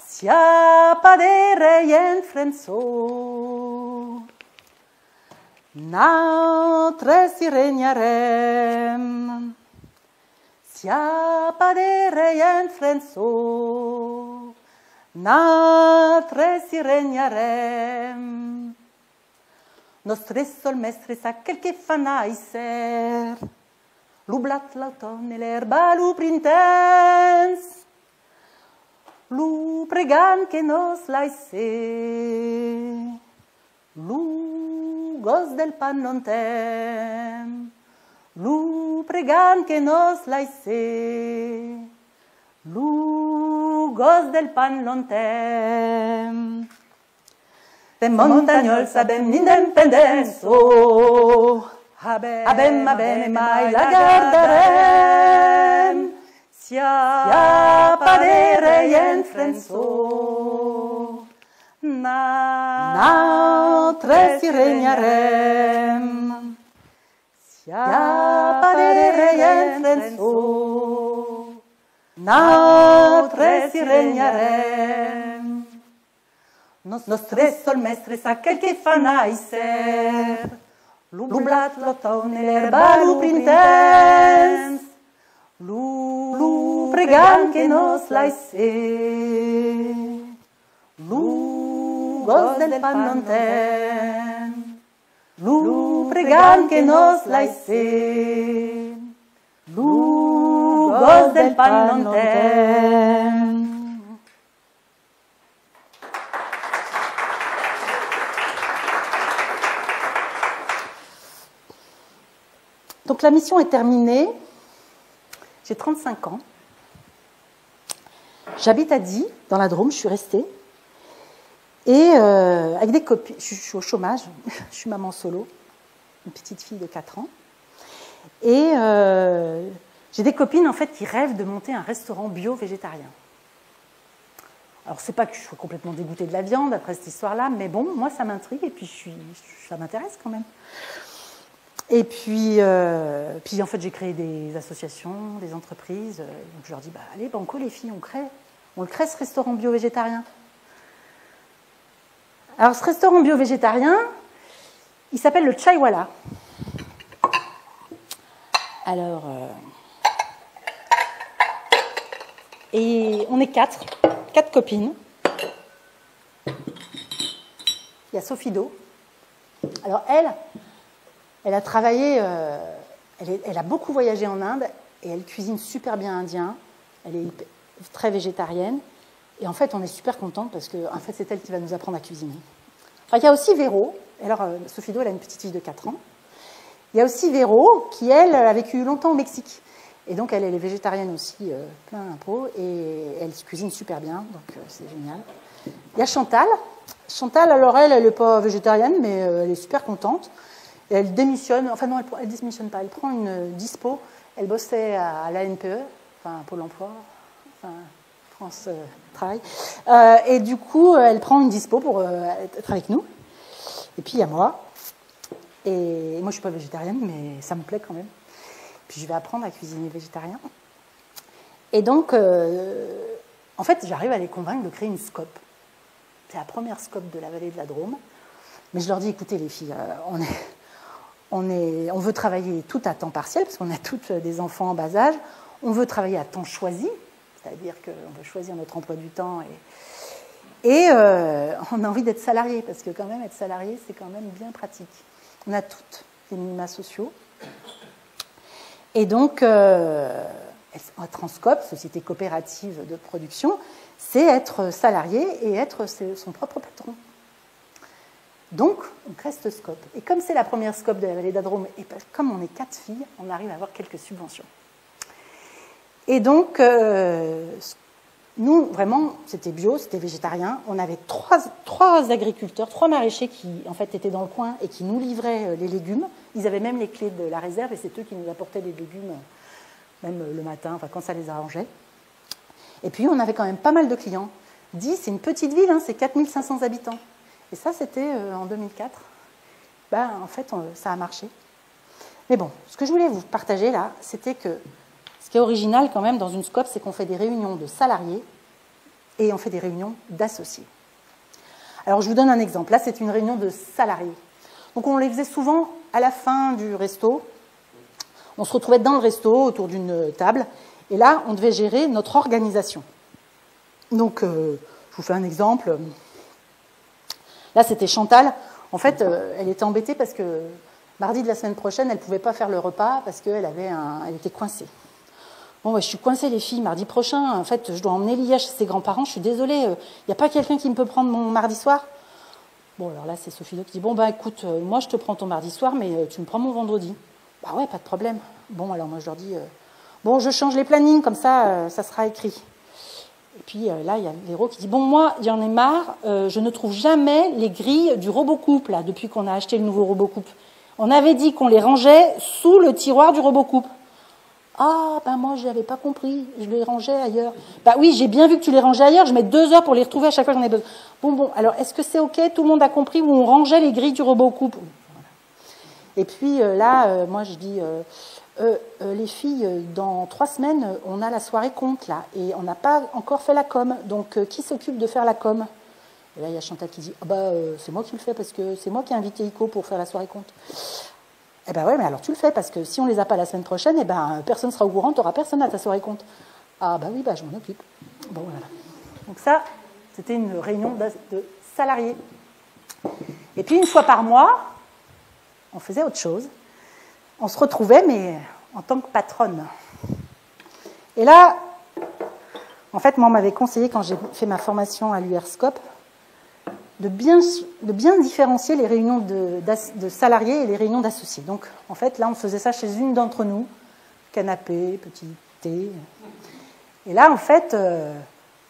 Sia padere ien frenzo, notre si regnarem. Sia padere ien frenzo, notre si regnarem. Nostre sol mestre sa quel che fa naiser, l'ublat l'automne e l'erba lu printens, lu pregan che nos laisse, lu gos del pan non tem, lu pregan che nos laisse, lu gos del pan non tem. De montagnol sabem n'independenzo, abem, mai la guardarem. Sia padere ien frenzo, notre si regnarem. Sia padere ien frenzo, notre si regnarem. Nostre sol mestre sa quel che fa naiser, l'ublat l'automne l'erba lu printens, lu pregan che nos laisse, lu gos del pan non tem, lu pregan che nos laisse, lu gos del pan non tem. Donc la mission est terminée. J'ai 35 ans. J'habite à Die, dans la Drôme, je suis restée. Et avec des copines, je suis au chômage, je suis maman solo, une petite fille de 4 ans. Et j'ai des copines en fait qui rêvent de monter un restaurant bio-végétarien. Alors c'est pas que je sois complètement dégoûtée de la viande après cette histoire-là, mais bon, moi ça m'intrigue et puis ça m'intéresse quand même. Et puis en fait, j'ai créé des associations, des entreprises. Donc je leur dis, allez, banco les filles, on le crée ce restaurant bio-végétarien. Alors ce restaurant bio-végétarien, il s'appelle le Chaiwala. Alors, et on est quatre copines. Il y a Sophie Do. Alors elle a travaillé, elle a beaucoup voyagé en Inde et elle cuisine super bien indien. Elle est très végétarienne. Et en fait, on est super contente parce que en fait, c'est elle qui va nous apprendre à cuisiner. Enfin, il y a aussi Véro. Alors, Sophie Do, elle a une petite fille de 4 ans. Il y a aussi Véro qui, elle, a vécu longtemps au Mexique. Et donc, elle est végétarienne aussi, plein d'impôts. Et elle cuisine super bien, donc c'est génial. Il y a Chantal. Chantal, alors elle n'est pas végétarienne, mais elle est super contente. Et elle démissionne, enfin non, elle démissionne pas, elle prend une dispo. Elle bossait à l'ANPE, enfin Pôle emploi, enfin France Travail. Et du coup, elle prend une dispo pour être avec nous. Et puis il y a moi. Et moi, je suis pas végétarienne, mais ça me plaît quand même. Puis je vais apprendre à cuisiner végétarien. Et donc, en fait, j'arrive à les convaincre de créer une SCOP. C'est la première SCOP de la vallée de la Drôme. Mais je leur dis, écoutez les filles, on veut travailler tout à temps partiel, parce qu'on a toutes des enfants en bas âge. On veut travailler à temps choisi, c'est-à-dire qu'on veut choisir notre emploi du temps. Et on a envie d'être salarié, parce que quand même, être salarié, c'est quand même bien pratique. On a toutes des minima sociaux. Et donc, être en SCOP, société coopérative de production, c'est être salarié et être son propre patron. Donc, on crée cette SCOP. Et comme c'est la première SCOP de la vallée de la Drôme, et comme on est 4 filles, on arrive à avoir quelques subventions. Et donc, nous, vraiment, c'était bio, c'était végétarien. On avait trois agriculteurs, 3 maraîchers qui, en fait, étaient dans le coin et qui nous livraient les légumes. Ils avaient même les clés de la réserve et c'est eux qui nous apportaient les légumes, même le matin, enfin, quand ça les arrangeait. Et puis, on avait quand même pas mal de clients. Die, c'est une petite ville, hein, c'est 4500 habitants. Et ça, c'était en 2004. En fait, ça a marché. Mais bon, ce que je voulais vous partager là, c'était que Ce qui est original quand même dans une SCOP, c'est qu'on fait des réunions de salariés et on fait des réunions d'associés. Alors je vous donne un exemple. Là, c'est une réunion de salariés. Donc on les faisait souvent à la fin du resto. On se retrouvait dans le resto autour d'une table. Et là, on devait gérer notre organisation. Donc, je vous fais un exemple. Là, c'était Chantal. En fait, elle était embêtée parce que mardi de la semaine prochaine, elle ne pouvait pas faire le repas parce qu'elle elle était coincée. Bon, je suis coincée, les filles, mardi prochain. En fait, je dois emmener Lia chez ses grands-parents. Je suis désolée, il n'y a pas quelqu'un qui me peut prendre mon mardi soir? Bon, alors là, c'est Sophie qui dit, bon, écoute, moi, je te prends ton mardi soir, mais tu me prends mon vendredi. Bah ouais, pas de problème. Bon, alors moi, je leur dis, bon, je change les plannings, comme ça, ça sera écrit. Et puis là, il y a Véro qui dit, bon, moi, j'en ai marre, je ne trouve jamais les grilles du RoboCoupe, là, depuis qu'on a acheté le nouveau RoboCoupe. On avait dit qu'on les rangeait sous le tiroir du RoboCoupe. Ah, moi, je n'avais pas compris, je les rangeais ailleurs. Bah oui, j'ai bien vu que tu les rangeais ailleurs, je mets 2 heures pour les retrouver à chaque fois que j'en ai besoin. Bon, alors, est-ce que c'est OK? Tout le monde a compris où on rangeait les grilles du RoboCoupe? Et puis là, moi, je dis, les filles, dans 3 semaines, on a la soirée compte, là, et on n'a pas encore fait la com. Donc, qui s'occupe de faire la com? Et là, il y a Chantal qui dit, c'est moi qui le fais, parce que c'est moi qui ai invité Ico pour faire la soirée compte. Eh ben ouais, mais alors tu le fais, parce que si on les a pas la semaine prochaine, personne ne sera au courant, tu n'auras personne à ta soirée compte. Ah oui, je m'en occupe. Bon, voilà. Donc ça, c'était une réunion de salariés. Et puis, une fois par mois, on faisait autre chose. On se retrouvait, mais en tant que patronne. Et là, en fait, moi, on m'avait conseillé, quand j'ai fait ma formation à l'URSCOP, de bien différencier les réunions de salariés et les réunions d'associés. Donc, en fait, là, on faisait ça chez une d'entre nous, canapé, petit thé. Et là, en fait,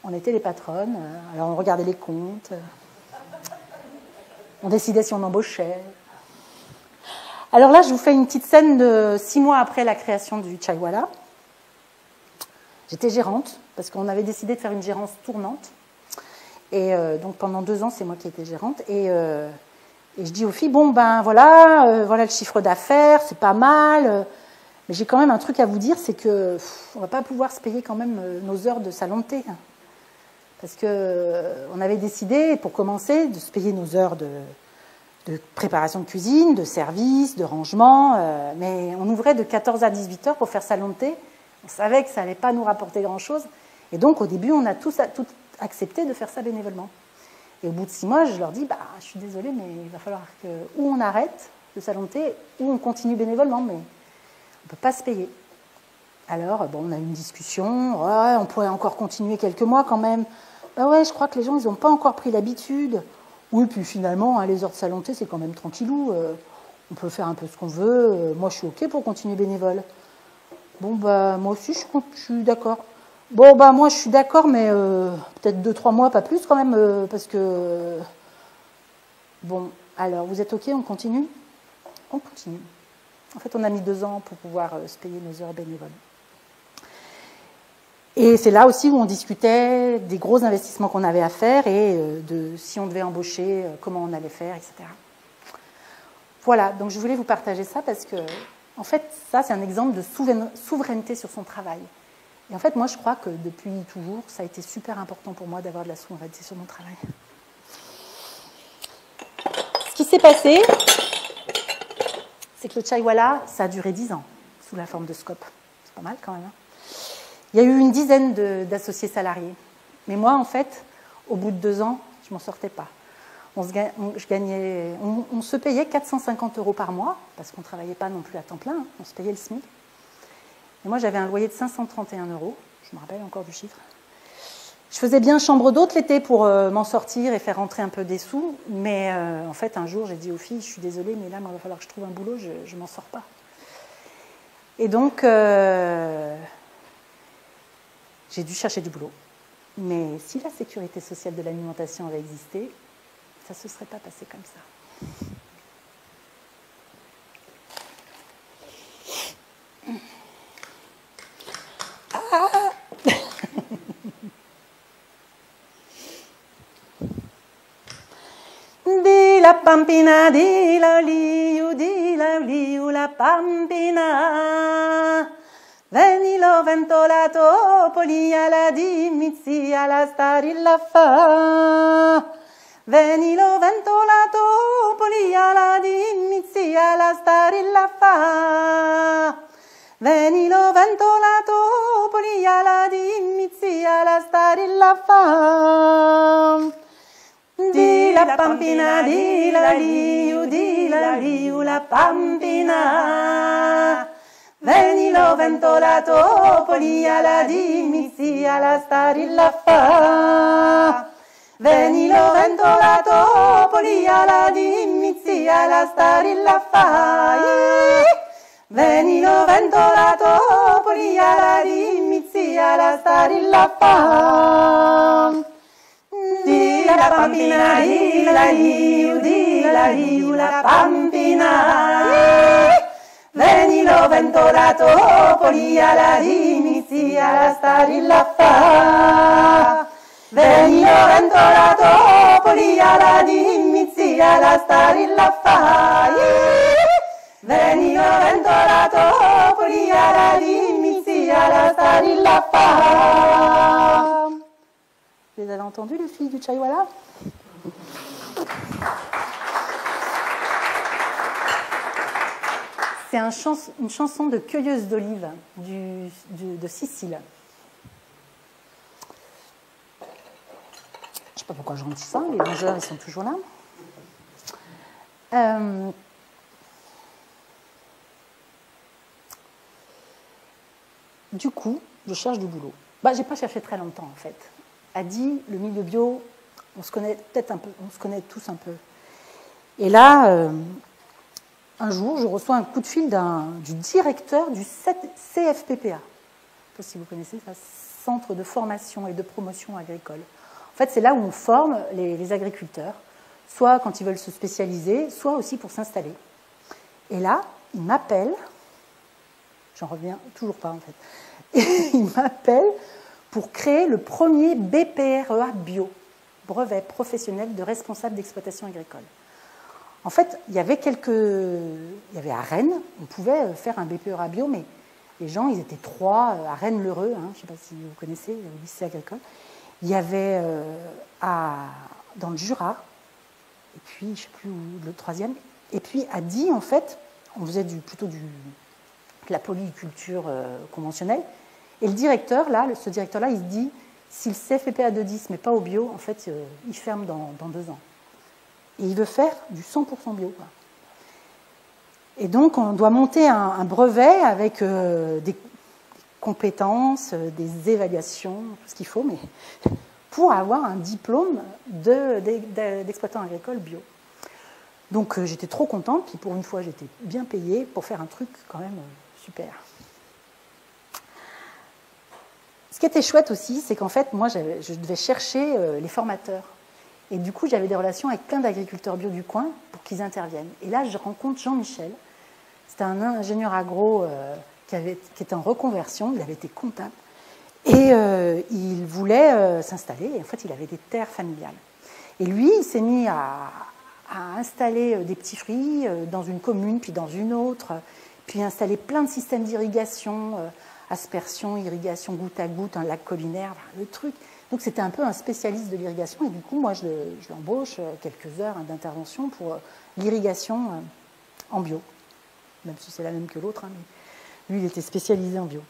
on était les patronnes. Alors, on regardait les comptes. On décidait si on embauchait. Alors là, je vous fais une petite scène de 6 mois après la création du Chaiwala. J'étais gérante, parce qu'on avait décidé de faire une gérance tournante. Et donc pendant 2 ans, c'est moi qui étais gérante. Et je dis aux filles, voilà le chiffre d'affaires, c'est pas mal. Mais j'ai quand même un truc à vous dire, c'est que on va pas pouvoir se payer quand même nos heures de salon de thé. Parce qu'on avait décidé, pour commencer, de se payer nos heures de préparation de cuisine, de service, de rangement. Mais on ouvrait de 14 à 18 heures pour faire salon de thé. On savait que ça allait pas nous rapporter grand-chose. Et donc, au début, on a tout accepté de faire ça bénévolement. Et au bout de 6 mois, je leur dis, je suis désolée, mais il va falloir que ou on arrête le salon de thé, ou on continue bénévolement, mais on ne peut pas se payer. Alors, on a eu une discussion, on pourrait encore continuer quelques mois quand même. Ouais, je crois que les gens, ils n'ont pas encore pris l'habitude. Oui, puis finalement, les heures de salon de thé, c'est quand même tranquillou. On peut faire un peu ce qu'on veut. Moi, je suis OK pour continuer bénévole. Moi aussi, je suis d'accord. Moi, je suis d'accord, mais peut-être 2-3 mois, pas plus quand même, parce que... alors, vous êtes OK, on continue? On continue. En fait, on a mis 2 ans pour pouvoir se payer nos heures bénévoles. Et c'est là aussi où on discutait des gros investissements qu'on avait à faire et de si on devait embaucher, comment on allait faire, etc. Voilà, donc je voulais vous partager ça parce que, en fait, ça, c'est un exemple de souveraineté sur son travail. Et en fait, moi, je crois que depuis toujours, ça a été super important pour moi d'avoir de la souveraineté sur mon travail. Ce qui s'est passé, c'est que le Chaiwala, ça a duré 10 ans, sous la forme de SCOP. C'est pas mal quand même. Il y a eu une dizaine d'associés salariés. Mais moi, en fait, au bout de 2 ans, je m'en sortais pas. On se payait 450 € par mois, parce qu'on ne travaillait pas non plus à temps plein, on se payait le SMIC. Et moi, j'avais un loyer de 531 €, je me rappelle encore du chiffre. Je faisais bien chambre d'hôte l'été pour m'en sortir et faire rentrer un peu des sous, mais en fait, un jour, j'ai dit aux filles, je suis désolée, mais là, il va falloir que je trouve un boulot, je ne m'en sors pas. Et donc, j'ai dû chercher du boulot. Mais si la sécurité sociale de l'alimentation avait existé, ça ne se serait pas passé comme ça. Di la pampina, di la liu, la pampina. Venilo ventolato, poli alla dimizzi alla starilla fa. Venilo ventolato, poli alla dimizzi alla starilla fa. Venilo ventolato, poli alla dimizzi alla starilla fa. Di la pampina, di la liu, la pampina. Venilo ventolato, poli alla dimizzi alla starilla fa. Venilo ventolato, poli alla dimizzi alla starilla fa. Venilo ventolato, poli alla dimizzi alla starilla fa. Di la pampina, di la liu, la pampina. Venilo ventolato, poli alla dimizzi alla starilla fa. Venilo ventolato, poli alla dimizzi alla starilla fa. Venilo ventolato, poli alla dimizzi alla starilla fa. Vous avez entendu les filles du Chaiwala? C'est une chanson de cueilleuse d'olives de Sicile. Je ne sais pas pourquoi je dis ça, les mangeurs ils sont toujours là. Du coup, je cherche du boulot. Je n'ai pas cherché très longtemps en fait. Adi, le milieu bio, on se connaît peut-être un peu, on se connaît tous un peu. Et là, un jour, je reçois un coup de fil du directeur du CFPPA. Je ne sais pas si vous connaissez ça, Centre de formation et de promotion agricole. En fait, c'est là où on forme les agriculteurs, soit quand ils veulent se spécialiser, soit aussi pour s'installer. Et là, il m'appelle, j'en reviens toujours pas en fait, il m'appelle pour créer le premier BPREA bio, brevet professionnel de responsable d'exploitation agricole. En fait, il y avait à Rennes, on pouvait faire un BPREA bio, mais les gens, ils étaient 3 à Rennes-l'Heureux, je ne sais pas si vous connaissez, le lycée agricole. Il y avait dans le Jura, et puis, je ne sais plus où, le 3e, et puis à Die, en fait, on faisait plutôt de la polyculture conventionnelle. Et le directeur, là, ce directeur-là, il se dit, si le CFPPA de Die ne se met pas au bio, en fait, il ferme dans 2 ans. Et il veut faire du 100% bio. Quoi. Et donc, on doit monter un brevet avec des compétences, des évaluations, tout ce qu'il faut, mais pour avoir un diplôme d'exploitant agricole bio. Donc, j'étais trop contente, puis pour une fois, j'étais bien payée pour faire un truc quand même super. Ce qui était chouette aussi, c'est qu'en fait, moi, je devais chercher les formateurs. Et du coup, j'avais des relations avec plein d'agriculteurs bio du coin pour qu'ils interviennent. Et là, je rencontre Jean-Michel. C'était un ingénieur agro qui était en reconversion. Il avait été comptable. Et il voulait s'installer. Et en fait, il avait des terres familiales. Et lui, il s'est mis à installer des petits fruits dans une commune, puis dans une autre. Puis installer plein de systèmes d'irrigation, aspersion, irrigation goutte à goutte, un lac collinaire, le truc. Donc c'était un peu un spécialiste de l'irrigation et du coup moi je l'embauche quelques heures d'intervention pour l'irrigation en bio, même si c'est la même que l'autre, mais lui il était spécialisé en bio.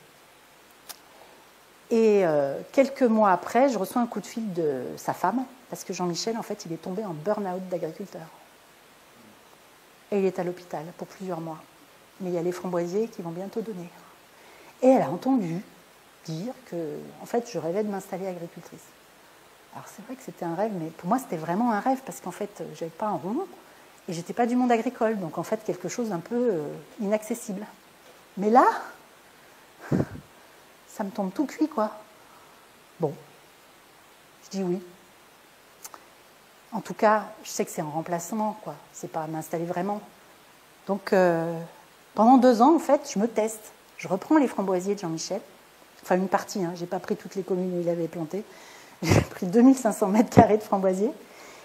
Et quelques mois après, je reçois un coup de fil de sa femme parce que Jean-Michel en fait il est tombé en burn-out d'agriculteur et il est à l'hôpital pour plusieurs mois. Mais il y a les framboisiers qui vont bientôt donner. Et elle a entendu dire que, en fait, je rêvais de m'installer agricultrice. Alors c'est vrai que c'était un rêve, mais pour moi c'était vraiment un rêve parce qu'en fait, j'avais pas un rond et j'étais pas du monde agricole, donc en fait quelque chose d'un peu inaccessible. Mais là, ça me tombe tout cuit, quoi. Bon, je dis oui. En tout cas, je sais que c'est un remplacement, quoi. C'est pas m'installer vraiment. Donc, pendant 2 ans, en fait, je me teste. Je reprends les framboisiers de Jean-Michel. Enfin, une partie, je n'ai pas pris toutes les communes où il avait planté. J'ai pris 2500 mètres carrés de framboisiers.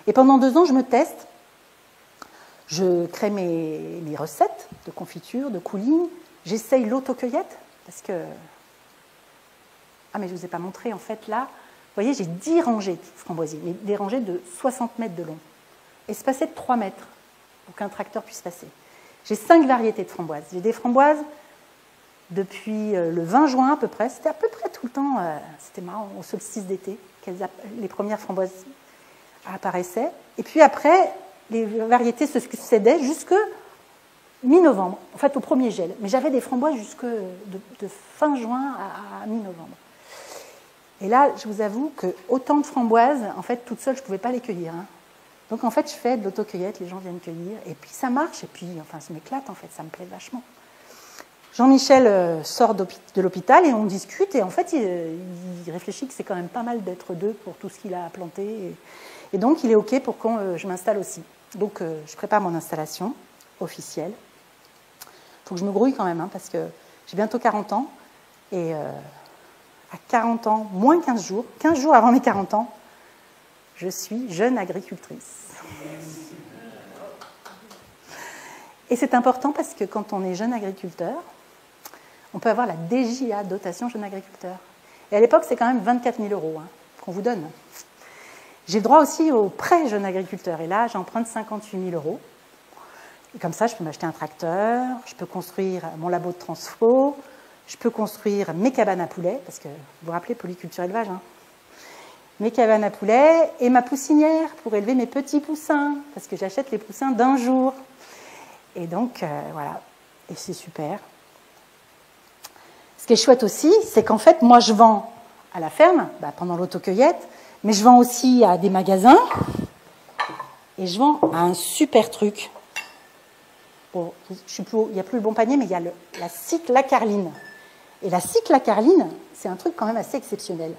Et pendant 2 ans, je me teste. Je crée mes recettes de confiture, de coulis. J'essaye l'autocueillette. parce que... Ah, mais je ne vous ai pas montré, en fait, là, vous voyez, j'ai 10 rangées de framboisiers, mais des rangées de 60 mètres de long. Espacées de 3 mètres, pour qu'un tracteur puisse passer. J'ai 5 variétés de framboises. J'ai des framboises depuis le 20 juin à peu près. C'était à peu près tout le temps, c'était marrant, au solstice d'été, les premières framboises apparaissaient. Et puis après, les variétés se succédaient jusque mi-novembre, en fait au premier gel. Mais j'avais des framboises jusque de fin juin à mi-novembre. Et là, je vous avoue que autant de framboises, en fait, toute seule, je ne pouvais pas les cueillir. Hein. Donc, en fait, je fais de l'autocueillette, les gens viennent cueillir, et puis ça marche, et puis, enfin, ça m'éclate, en fait, ça me plaît vachement. Jean-Michel sort de l'hôpital, et on discute, et en fait, il réfléchit que c'est quand même pas mal d'être deux pour tout ce qu'il a planté, et donc, il est OK pour que je m'installe aussi. Donc, je prépare mon installation officielle. Il faut que je me grouille quand même, hein, parce que j'ai bientôt 40 ans, et... à 40 ans, moins 15 jours avant mes 40 ans, je suis jeune agricultrice. Et c'est important parce que quand on est jeune agriculteur, on peut avoir la DJA, dotation jeune agriculteur. Et à l'époque, c'est quand même 24 000 € qu'on vous donne. J'ai le droit aussi au prêt jeune agriculteur. Et là, j'emprunte 58 000 €. Et comme ça, je peux m'acheter un tracteur, je peux construire mon labo de transfo, je peux construire mes cabanes à poulets, parce que vous vous rappelez, polyculture élevage, hein, mes cabanes à poulets et ma poussinière pour élever mes petits poussins, parce que j'achète les poussins d'un jour. Et donc, voilà, et c'est super. Ce qui est chouette aussi, c'est qu'en fait, moi, je vends à la ferme, pendant l'autocueillette, mais je vends aussi à des magasins, et je vends à un super truc. Bon, il n'y a plus le bon panier, mais il y a la cyclacarline. Et la cyclacarline, c'est un truc quand même assez exceptionnel.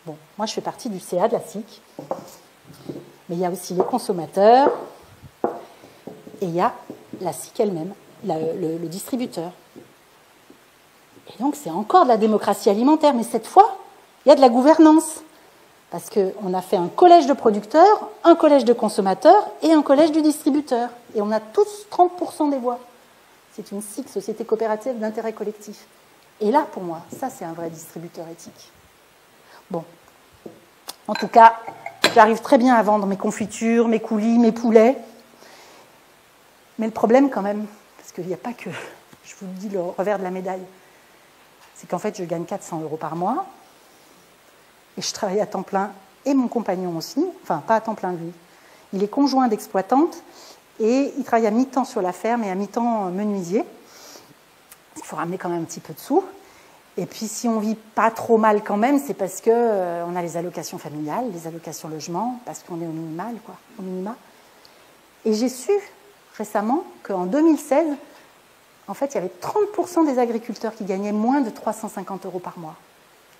Bon, moi, je fais partie du CA de la cyc. Mais il y a aussi les consommateurs. Et il y a la cyc elle-même, le distributeur. Et donc, c'est encore de la démocratie alimentaire. Mais cette fois, il y a de la gouvernance. Parce qu'on a fait un collège de producteurs, un collège de consommateurs et un collège de distributeurs. Et on a tous 30% des voix. C'est une SIC, Société coopérative d'intérêt collectif. Et là, pour moi, ça, c'est un vrai distributeur éthique. Bon. En tout cas, j'arrive très bien à vendre mes confitures, mes coulis, mes poulets. Mais le problème, quand même, parce qu'il n'y a pas que, je vous le dis, le revers de la médaille, c'est qu'en fait, je gagne 400 € par mois. Et je travaille à temps plein, et mon compagnon aussi, enfin, pas à temps plein, lui. Il est conjoint d'exploitante, et il travaille à mi-temps sur la ferme et à mi-temps menuisier. Il faut ramener quand même un petit peu de sous. Et puis, si on ne vit pas trop mal quand même, c'est parce qu'on a les allocations familiales, les allocations logement, parce qu'on est au minimal, quoi, au minima. Et j'ai su récemment qu'en 2016, en fait, il y avait 30% des agriculteurs qui gagnaient moins de 350 € par mois.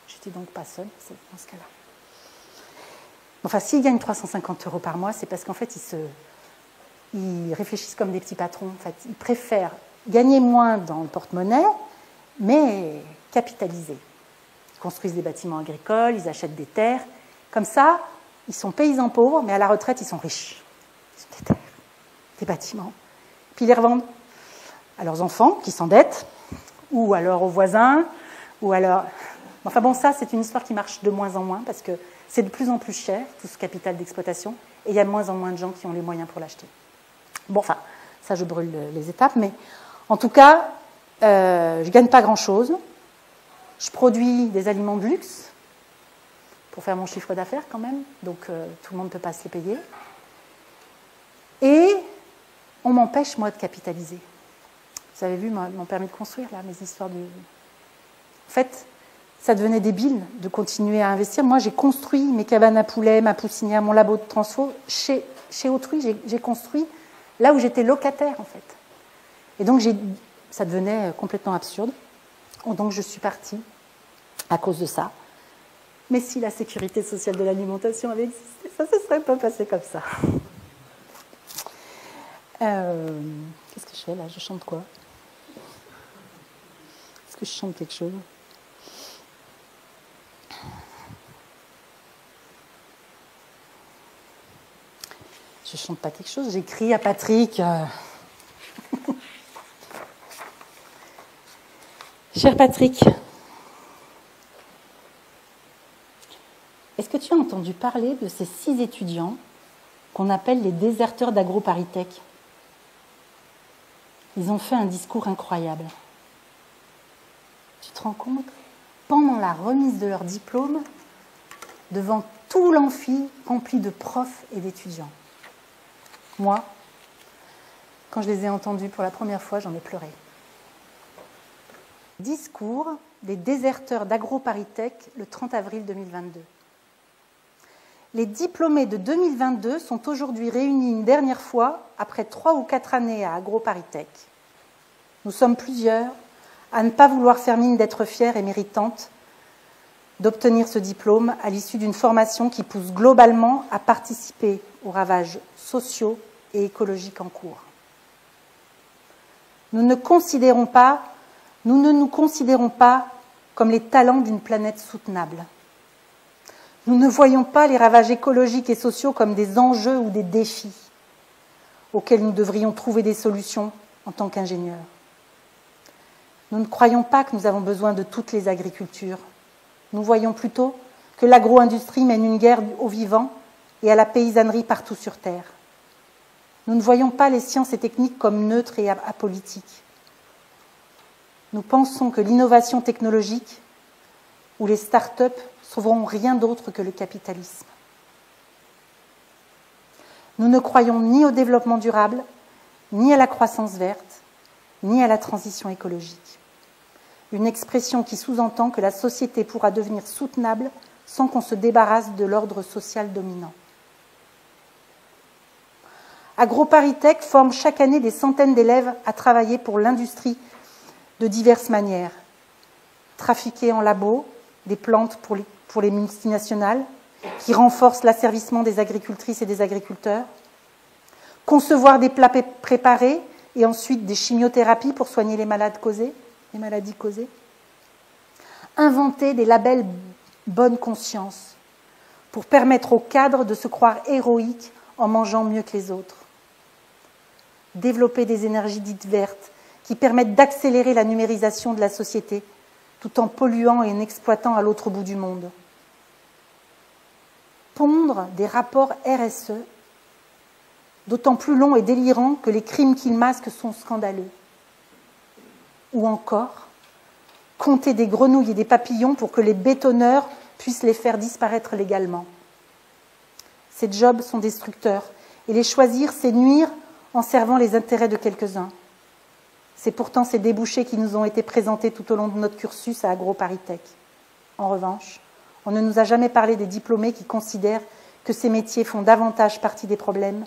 J'étais donc pas seule dans ce cas-là. Enfin, s'ils gagnent 350 € par mois, c'est parce qu'en fait, ils réfléchissent comme des petits patrons. En fait, ils préfèrent gagner moins dans le porte-monnaie, mais capitaliser. Ils construisent des bâtiments agricoles, ils achètent des terres. Comme ça, ils sont paysans pauvres, mais à la retraite, ils sont riches. Ils ont des terres, des bâtiments. Puis ils les revendent à leurs enfants qui s'endettent, ou alors aux voisins, ou alors... Enfin bon, ça, c'est une histoire qui marche de moins en moins, parce que c'est de plus en plus cher, tout ce capital d'exploitation, et il y a de moins en moins de gens qui ont les moyens pour l'acheter. Bon, enfin, ça, je brûle les étapes, mais en tout cas, je ne gagne pas grand-chose. Je produis des aliments de luxe pour faire mon chiffre d'affaires quand même, donc tout le monde ne peut pas se les payer. Et on m'empêche, moi, de capitaliser. Vous avez vu mon permis de construire, là, mes histoires de... En fait, ça devenait débile de continuer à investir. Moi, j'ai construit mes cabanes à poulets, ma poussinière, mon labo de transfo chez autrui. J'ai construit là où j'étais locataire, en fait. Et donc, ça devenait complètement absurde. Donc, je suis partie à cause de ça. Mais si la sécurité sociale de l'alimentation avait existé, ça ne se serait pas passé comme ça. Qu'est-ce que je fais là? Je chante quoi? Est-ce que je chante quelque chose? Je chante pas quelque chose, j'écris à Patrick. Je Cher Patrick, est-ce que tu as entendu parler de ces 6 étudiants qu'on appelle les déserteurs d'AgroParisTech? Ils ont fait un discours incroyable. Tu te rends compte? Pendant la remise de leur diplôme, devant tout l'amphi rempli de profs et d'étudiants. Moi, quand je les ai entendus pour la première fois, j'en ai pleuré. Discours des déserteurs d'AgroParisTech le 30 avril 2022. Les diplômés de 2022 sont aujourd'hui réunis une dernière fois après 3 ou 4 années à AgroParisTech. Nous sommes plusieurs à ne pas vouloir faire mine d'être fiers et méritantes d'obtenir ce diplôme à l'issue d'une formation qui pousse globalement à participer aux ravages sociaux et écologiques en cours. Nous ne nous considérons pas comme les talents d'une planète soutenable. Nous ne voyons pas les ravages écologiques et sociaux comme des enjeux ou des défis auxquels nous devrions trouver des solutions en tant qu'ingénieurs. Nous ne croyons pas que nous avons besoin de toutes les agricultures. Nous voyons plutôt que l'agro-industrie mène une guerre aux vivants et à la paysannerie partout sur Terre. Nous ne voyons pas les sciences et techniques comme neutres et apolitiques. Nous pensons que l'innovation technologique ou les start-up sauveront rien d'autre que le capitalisme. Nous ne croyons ni au développement durable, ni à la croissance verte, ni à la transition écologique. Une expression qui sous-entend que la société pourra devenir soutenable sans qu'on se débarrasse de l'ordre social dominant. AgroParisTech forme chaque année des centaines d'élèves à travailler pour l'industrie de diverses manières. Trafiquer en labo des plantes pour les multinationales qui renforcent l'asservissement des agricultrices et des agriculteurs. Concevoir des plats préparés et ensuite des chimiothérapies pour soigner les maladies causées. Inventer des labels bonne conscience pour permettre aux cadres de se croire héroïques en mangeant mieux que les autres. Développer des énergies dites vertes qui permettent d'accélérer la numérisation de la société tout en polluant et en exploitant à l'autre bout du monde. Pondre des rapports RSE, d'autant plus longs et délirants que les crimes qu'ils masquent sont scandaleux. Ou encore, compter des grenouilles et des papillons pour que les bétonneurs puissent les faire disparaître légalement. Ces jobs sont destructeurs, et les choisir, c'est nuire en servant les intérêts de quelques-uns. C'est pourtant ces débouchés qui nous ont été présentés tout au long de notre cursus à AgroParisTech. En revanche, on ne nous a jamais parlé des diplômés qui considèrent que ces métiers font davantage partie des problèmes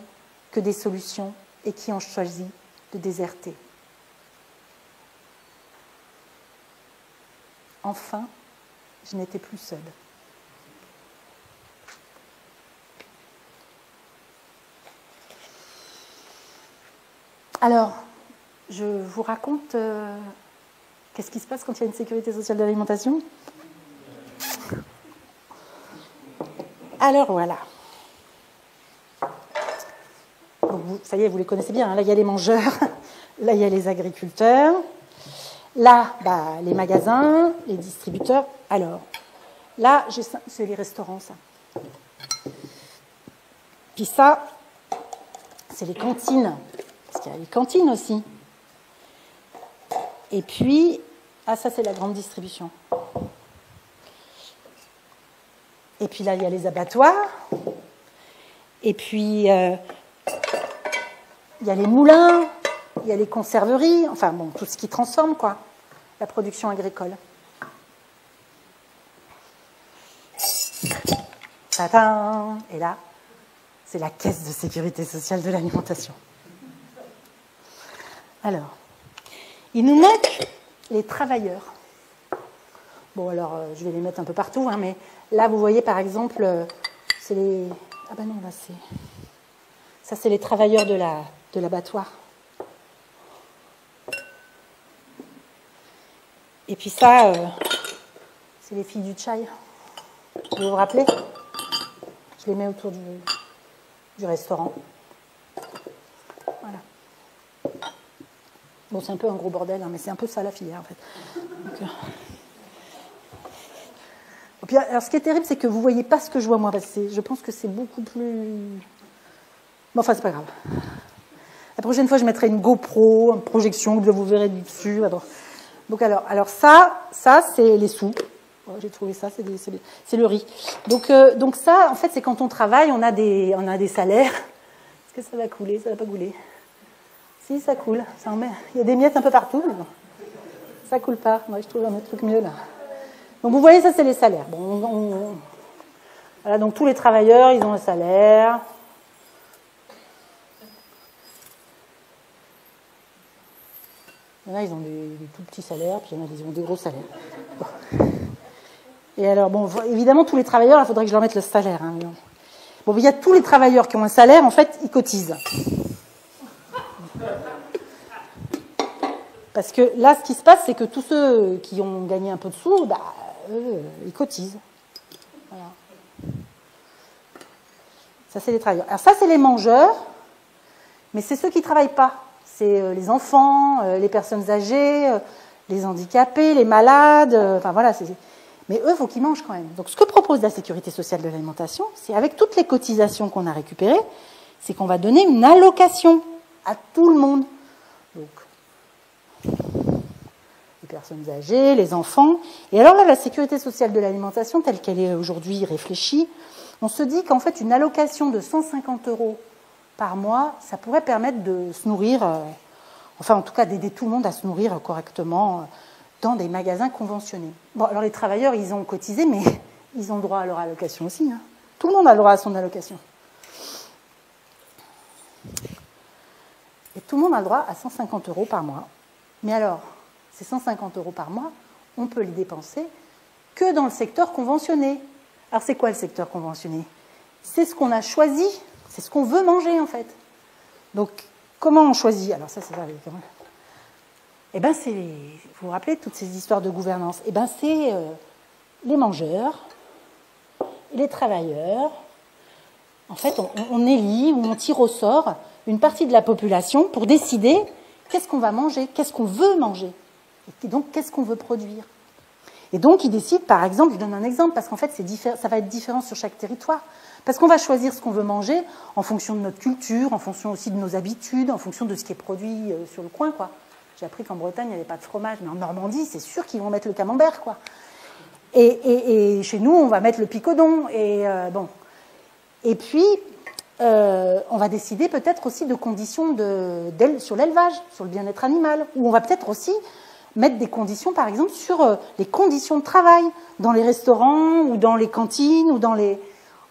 que des solutions et qui ont choisi de déserter. Enfin, je n'étais plus seule. Alors, je vous raconte qu'est-ce qui se passe quand il y a une sécurité sociale de l'alimentation. Alors voilà. Donc, ça y est, vous les connaissez bien. Hein. Là, il y a les mangeurs, là, il y a les agriculteurs, là, les magasins, les distributeurs. Alors, là, c'est les restaurants, ça. Puis ça, c'est les cantines. Parce qu'il y a les cantines aussi. Et puis, ça, c'est la grande distribution. Et puis là, il y a les abattoirs. Et puis, il y a les moulins, il y a les conserveries, enfin bon, tout ce qui transforme, quoi, la production agricole. Tadam! Et là, c'est la caisse de sécurité sociale de l'alimentation. Alors, il nous manque les travailleurs. Bon, alors, je vais les mettre un peu partout, hein, mais là, vous voyez, par exemple, c'est les... Ah ben non, là, c'est... Ça, c'est les travailleurs de l'abattoir. Et puis ça, c'est les filles du chai. Vous vous rappelez? Je les mets autour du restaurant. Voilà. Bon, c'est un peu un gros bordel, hein, mais c'est un peu ça la filière, en fait. Donc, Et puis, alors, ce qui est terrible, c'est que vous ne voyez pas ce que je vois moi. Parce que je pense que c'est beaucoup plus... Bon, enfin, c'est pas grave. La prochaine fois, je mettrai une GoPro, une projection, que vous verrez dessus. Donc, alors ça c'est les sous. Oh, j'ai trouvé ça, c'est le riz. Donc ça, en fait, c'est quand on travaille, on a des salaires. Est-ce que ça va couler? Ça va pas couler? Si, ça coule. Ça en met... Il y a des miettes un peu partout. Mais bon. Ça coule pas. Moi, je trouve un autre truc mieux là. Donc vous voyez, ça c'est les salaires. Bon, voilà, donc tous les travailleurs, ils ont un salaire. Il y en a, ils ont des tout petits salaires, puis il y en a, ils ont des gros salaires. Bon. Et alors, bon, évidemment, tous les travailleurs, il faudrait que je leur mette le salaire. Hein, bon, il y a tous les travailleurs qui ont un salaire, en fait, ils cotisent. Parce que là, ce qui se passe, c'est que tous ceux qui ont gagné un peu de sous, bah, ils cotisent. Voilà. Ça, c'est les travailleurs. Alors ça, c'est les mangeurs, mais c'est ceux qui ne travaillent pas. C'est les enfants, les personnes âgées, les handicapés, les malades, enfin voilà. Mais eux, il faut qu'ils mangent quand même. Donc ce que propose la Sécurité sociale de l'alimentation, c'est avec toutes les cotisations qu'on a récupérées, c'est qu'on va donner une allocation à tout le monde. Donc, les personnes âgées, les enfants. Et alors là, la Sécurité sociale de l'alimentation, telle qu'elle est aujourd'hui réfléchie, on se dit qu'en fait, une allocation de 150 € par mois, ça pourrait permettre de se nourrir, enfin en tout cas d'aider tout le monde à se nourrir correctement dans des magasins conventionnés. Bon, alors les travailleurs, ils ont cotisé, mais ils ont droit à leur allocation aussi. Hein. Tout le monde a le droit à son allocation. Et tout le monde a le droit à 150 € par mois. Mais alors, ces 150 € par mois, on peut les dépenser que dans le secteur conventionné. Alors c'est quoi le secteur conventionné? C'est ce qu'on a choisi, c'est ce qu'on veut manger en fait. Donc comment on choisit? Alors ça c'est ça. Eh bien c'est, vous vous rappelez toutes ces histoires de gouvernance? Eh bien c'est les mangeurs, les travailleurs. En fait on élit ou on tire au sort une partie de la population pour décider qu'est-ce qu'on va manger, qu'est-ce qu'on veut manger, et donc qu'est-ce qu'on veut produire. Et donc, ils décident, par exemple, je donne un exemple, parce qu'en fait, ça va être différent sur chaque territoire. Parce qu'on va choisir ce qu'on veut manger en fonction de notre culture, en fonction aussi de nos habitudes, en fonction de ce qui est produit sur le coin, quoi. J'ai appris qu'en Bretagne, il n'y avait pas de fromage, mais en Normandie, c'est sûr qu'ils vont mettre le camembert, quoi. Et chez nous, on va mettre le picodon. Et bon. Et puis, on va décider peut-être aussi de conditions sur l'élevage, sur le bien-être animal, ou on va peut-être aussi mettre des conditions, par exemple, sur les conditions de travail, dans les restaurants, ou dans les cantines, ou dans les...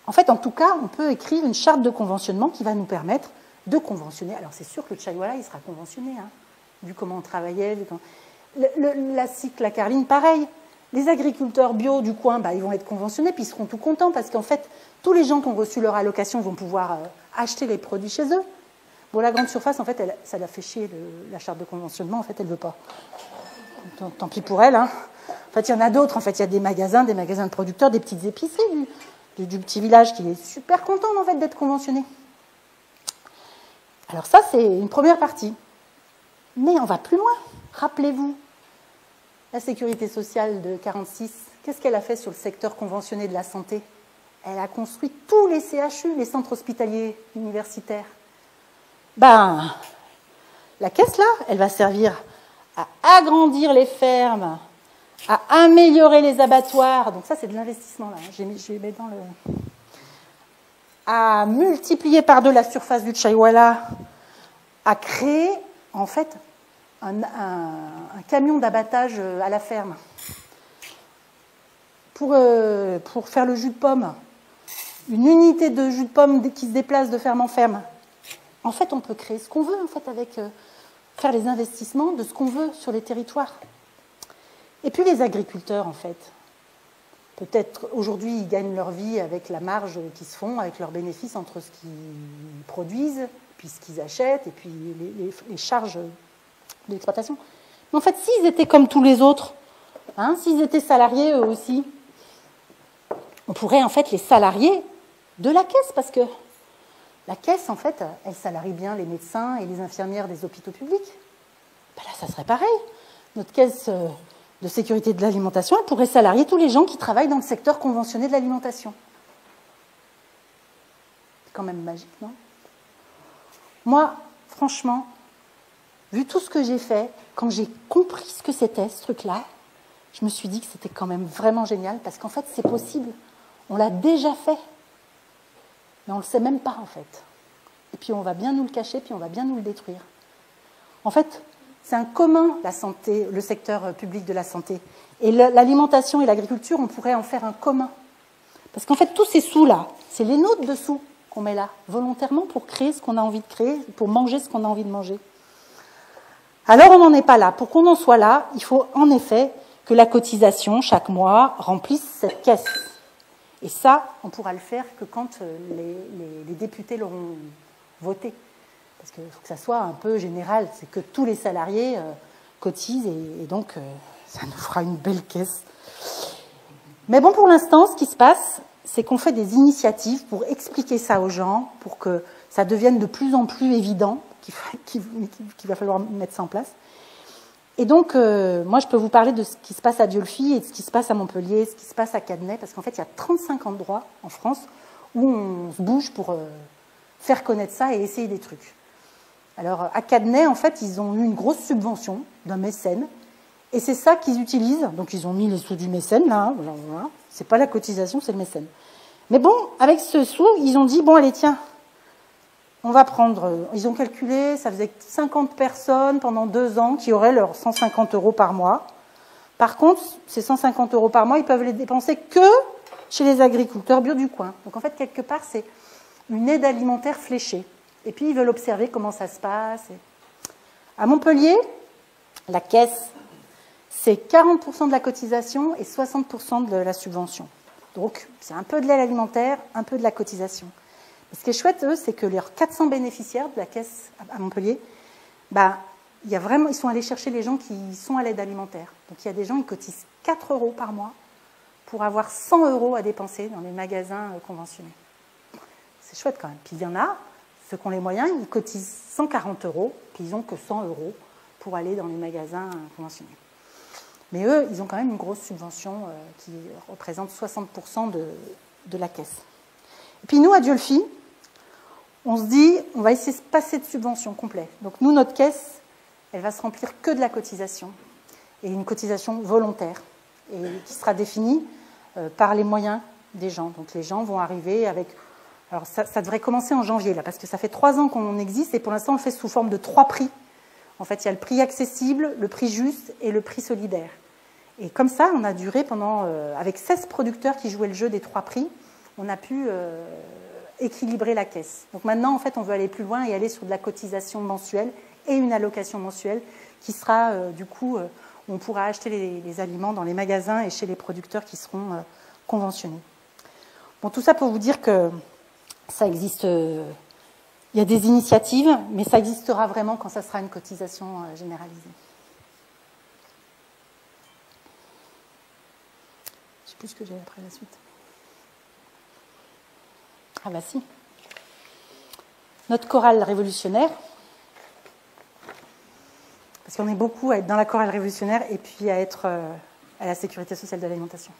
En fait, en tout cas, on peut écrire une charte de conventionnement qui va nous permettre de conventionner. Alors, c'est sûr que le Chaiwala, il sera conventionné, hein, vu comment on travaillait. La carline, pareil. Les agriculteurs bio du coin, bah, ils vont être conventionnés, puis ils seront tout contents, parce qu'en fait, tous les gens qui ont reçu leur allocation vont pouvoir acheter les produits chez eux. Bon, la grande surface, en fait, ça l'a fait chier, la charte de conventionnement, en fait, elle ne veut pas. Tant pis pour elle. Hein. En fait, il y en a d'autres. En fait, il y a des magasins de producteurs, des petites épiceries du petit village qui est super content en fait d'être conventionné. Alors ça, c'est une première partie. Mais on va plus loin. Rappelez-vous, la sécurité sociale de 1946, qu'est-ce qu'elle a fait sur le secteur conventionné de la santé? Elle a construit tous les CHU, les centres hospitaliers universitaires. Ben, la caisse là, elle va servir à agrandir les fermes, à améliorer les abattoirs. Donc ça, c'est de l'investissement, là. Je les mets dans le... À multiplier par deux la surface du Chaiwala, à créer, en fait, un camion d'abattage à la ferme pour faire le jus de pomme. Une unité de jus de pomme qui se déplace de ferme en ferme. En fait, on peut créer ce qu'on veut, en fait, avec... faire les investissements de ce qu'on veut sur les territoires. Et puis les agriculteurs, en fait, peut-être aujourd'hui, ils gagnent leur vie avec la marge qu'ils se font, avec leurs bénéfices entre ce qu'ils produisent, puis ce qu'ils achètent, et puis les charges de l'exploitation. Mais en fait, s'ils étaient comme tous les autres, hein, s'ils étaient salariés eux aussi, on pourrait en fait les salarier de la caisse, parce que la caisse, en fait, elle salarie bien les médecins et les infirmières des hôpitaux publics. Ben là, ça serait pareil. Notre caisse de sécurité de l'alimentation, elle pourrait salarier tous les gens qui travaillent dans le secteur conventionné de l'alimentation. C'est quand même magique, non? Moi, franchement, vu tout ce que j'ai fait, quand j'ai compris ce que c'était, ce truc-là, je me suis dit que c'était quand même vraiment génial, parce qu'en fait, c'est possible. On l'a déjà fait. Mais on ne le sait même pas, en fait. Et puis, on va bien nous le cacher, puis on va bien nous le détruire. En fait, c'est un commun, la santé, le secteur public de la santé. Et l'alimentation et l'agriculture, on pourrait en faire un commun. Parce qu'en fait, tous ces sous-là, c'est les nôtres de sous qu'on met là, volontairement pour créer ce qu'on a envie de créer, pour manger ce qu'on a envie de manger. Alors, on n'en est pas là. Pour qu'on en soit là, il faut en effet que la cotisation, chaque mois, remplisse cette caisse. Et ça, on pourra le faire que quand les députés l'auront voté. Parce qu'il faut que ça soit un peu général, c'est que tous les salariés cotisent et donc ça nous fera une belle caisse. Mais bon, pour l'instant, ce qui se passe, c'est qu'on fait des initiatives pour expliquer ça aux gens, pour que ça devienne de plus en plus évident qu'il va falloir mettre ça en place. Et donc, moi, je peux vous parler de ce qui se passe à Diolfi et de ce qui se passe à Montpellier, ce qui se passe à Cadenet, parce qu'en fait, il y a 35 endroits en France où on se bouge pour faire connaître ça et essayer des trucs. Alors, à Cadenet, en fait, ils ont eu une grosse subvention d'un mécène, et c'est ça qu'ils utilisent. Donc, ils ont mis les sous du mécène, là, voilà. C'est pas la cotisation, c'est le mécène. Mais bon, avec ce sou, ils ont dit, bon, allez, tiens, on va prendre, ils ont calculé, ça faisait 50 personnes pendant 2 ans qui auraient leurs 150 € par mois. Par contre, ces 150 € par mois, ils peuvent les dépenser que chez les agriculteurs bio du coin. Donc, en fait, quelque part, c'est une aide alimentaire fléchée. Et puis, ils veulent observer comment ça se passe. À Montpellier, la caisse, c'est 40% de la cotisation et 60% de la subvention. Donc, c'est un peu de l'aide alimentaire, un peu de la cotisation. Et ce qui est chouette, eux, c'est que leurs 400 bénéficiaires de la caisse à Montpellier, ils sont allés chercher les gens qui sont à l'aide alimentaire. Donc, il y a des gens qui cotisent 4 € par mois pour avoir 100 € à dépenser dans les magasins conventionnés. C'est chouette quand même. Puis il y en a, ceux qui ont les moyens, ils cotisent 140 €, puis ils n'ont que 100 € pour aller dans les magasins conventionnés. Mais eux, ils ont quand même une grosse subvention qui représente 60% de la caisse. Et puis nous, à Diolfi, on se dit, on va essayer de passer de subvention complète. Donc nous, notre caisse, elle va se remplir que de la cotisation, et une cotisation volontaire, et qui sera définie par les moyens des gens. Donc les gens vont arriver avec... Alors ça devrait commencer en janvier, là, parce que ça fait 3 ans qu'on existe, et pour l'instant, on le fait sous forme de 3 prix. En fait, il y a le prix accessible, le prix juste et le prix solidaire. Et comme ça, on a duré pendant... avec 16 producteurs qui jouaient le jeu des 3 prix, on a pu équilibrer la caisse. Donc maintenant, en fait, on veut aller plus loin et aller sur de la cotisation mensuelle et une allocation mensuelle qui sera, du coup, où on pourra acheter les aliments dans les magasins et chez les producteurs qui seront conventionnés. Bon, tout ça pour vous dire que ça existe... il y a des initiatives, mais ça existera vraiment quand ça sera une cotisation généralisée. Je ne sais plus ce que j'ai après la suite. Ah bah si. Notre chorale révolutionnaire, parce qu'on est beaucoup à être dans la chorale révolutionnaire et puis à être à la sécurité sociale de l'alimentation.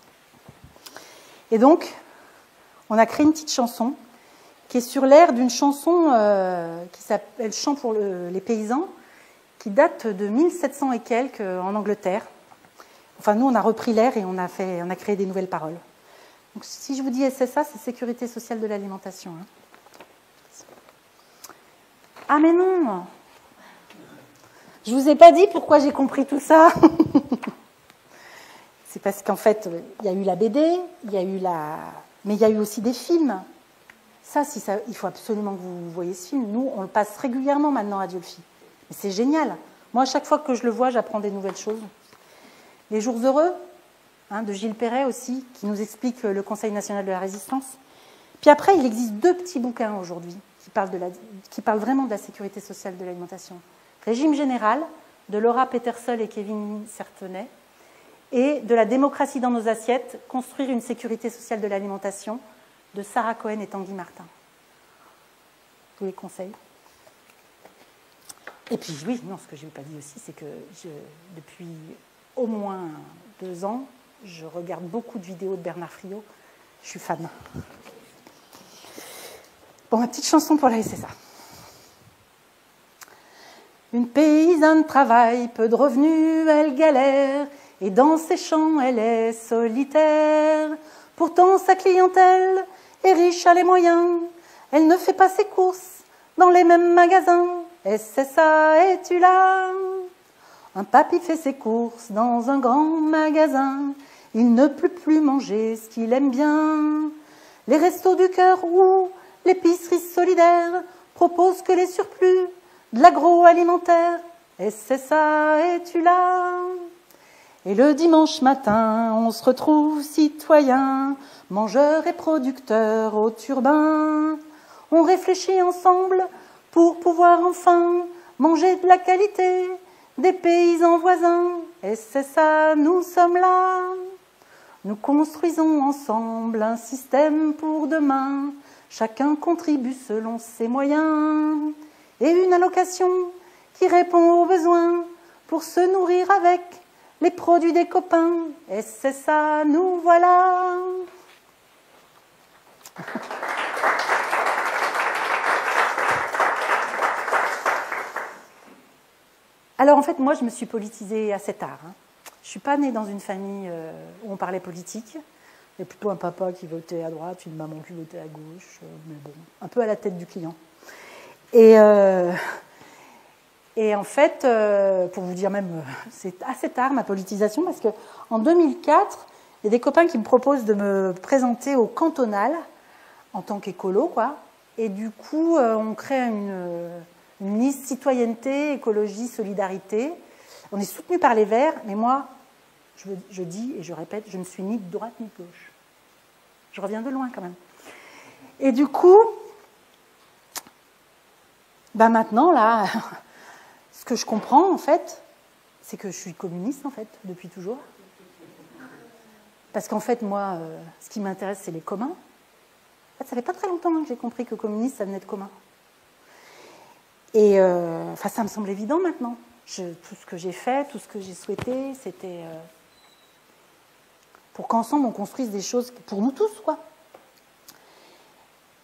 Et donc, on a créé une petite chanson qui est sur l'air d'une chanson qui s'appelle « Chant pour les paysans », qui date de 1700 et quelques en Angleterre. Enfin, nous, on a repris l'air et on a créé des nouvelles paroles. Donc, si je vous dis SSA, c'est Sécurité sociale de l'alimentation. Hein. Ah, mais non! Je ne vous ai pas dit pourquoi j'ai compris tout ça. C'est parce qu'en fait, il y a eu la BD, mais il y a eu aussi des films. Ça, il faut absolument que vous voyez ce film. Nous, on le passe régulièrement maintenant à Diolfi. Mais c'est génial. Moi, à chaque fois que je le vois, j'apprends des nouvelles choses. Les Jours heureux, de Gilles Perret aussi, qui nous explique le Conseil national de la résistance. Puis après, il existe 2 petits bouquins aujourd'hui qui parlent vraiment de la sécurité sociale de l'alimentation. Régime général, de Laura Petersol et Kevin Sertenay, et de la démocratie dans nos assiettes, construire une sécurité sociale de l'alimentation, de Sarah Cohen et Tanguy Martin. Je vous les conseille. Et puis, oui, non, ce que je n'ai pas dit aussi, c'est que depuis au moins 2 ans, je regarde beaucoup de vidéos de Bernard Friot. Je suis fan. Bon, ma petite chanson pour la SSA. Une paysanne travaille, peu de revenus, elle galère, et dans ses champs, elle est solitaire. Pourtant, sa clientèle est riche, a les moyens. Elle ne fait pas ses courses dans les mêmes magasins. SSA, es-tu là? Un papy fait ses courses dans un grand magasin. Il ne peut plus manger ce qu'il aime bien. Les restos du cœur ou l'épicerie solidaire proposent que les surplus de l'agroalimentaire. SSA, es-tu là? Et le dimanche matin, on se retrouve citoyens, mangeurs et producteurs au turbin. On réfléchit ensemble pour pouvoir enfin manger de la qualité des paysans voisins. SSA, nous sommes là. Nous construisons ensemble un système pour demain. Chacun contribue selon ses moyens. Et une allocation qui répond aux besoins pour se nourrir avec les produits des copains. SSA, nous voilà. Alors en fait, moi je me suis politisée assez tard. Je ne suis pas née dans une famille où on parlait politique. Il y a plutôt un papa qui votait à droite, une maman qui votait à gauche, mais bon, un peu à la tête du client. Et en fait, pour vous dire même, c'est assez tard ma politisation, parce qu'en 2004, il y a des copains qui me proposent de me présenter au cantonal en tant qu'écolo, quoi. Et du coup, on crée une liste citoyenneté, écologie, solidarité. On est soutenu par les Verts, mais moi, je dis et je répète, je ne suis ni de droite ni de gauche. Je reviens de loin quand même. Et du coup, ben maintenant, là, ce que je comprends, en fait, c'est que je suis communiste, en fait, depuis toujours. Parce qu'en fait, moi, ce qui m'intéresse, c'est les communs. En fait, ça fait pas très longtemps que j'ai compris que communiste, ça venait de commun. Et enfin, ça me semble évident maintenant. Tout ce que j'ai fait, tout ce que j'ai souhaité, c'était pour qu'ensemble on construise des choses pour nous tous, quoi.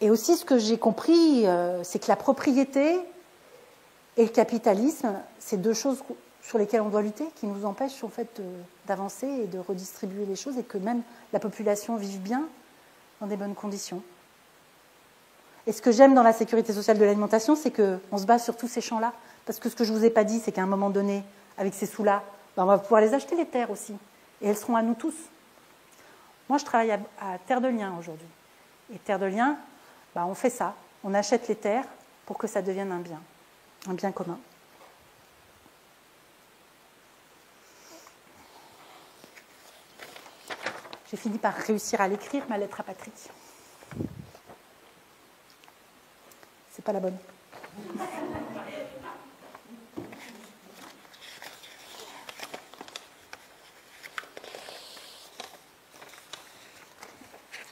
Et aussi, ce que j'ai compris, c'est que la propriété et le capitalisme, c'est 2 choses sur lesquelles on doit lutter, qui nous empêchent en fait d'avancer et de redistribuer les choses, et que même la population vive bien dans des bonnes conditions. Et ce que j'aime dans la sécurité sociale de l'alimentation, c'est qu'on se base sur tous ces champs-là. Parce que ce que je ne vous ai pas dit, c'est qu'à un moment donné, avec ces sous-là, ben on va pouvoir les acheter, les terres aussi. Et elles seront à nous tous. Moi, je travaille à Terre de Liens aujourd'hui. Et Terre de Liens, ben on fait ça. On achète les terres pour que ça devienne un bien commun. J'ai fini par réussir à l'écrire, ma lettre à Patrick. C'est pas la bonne.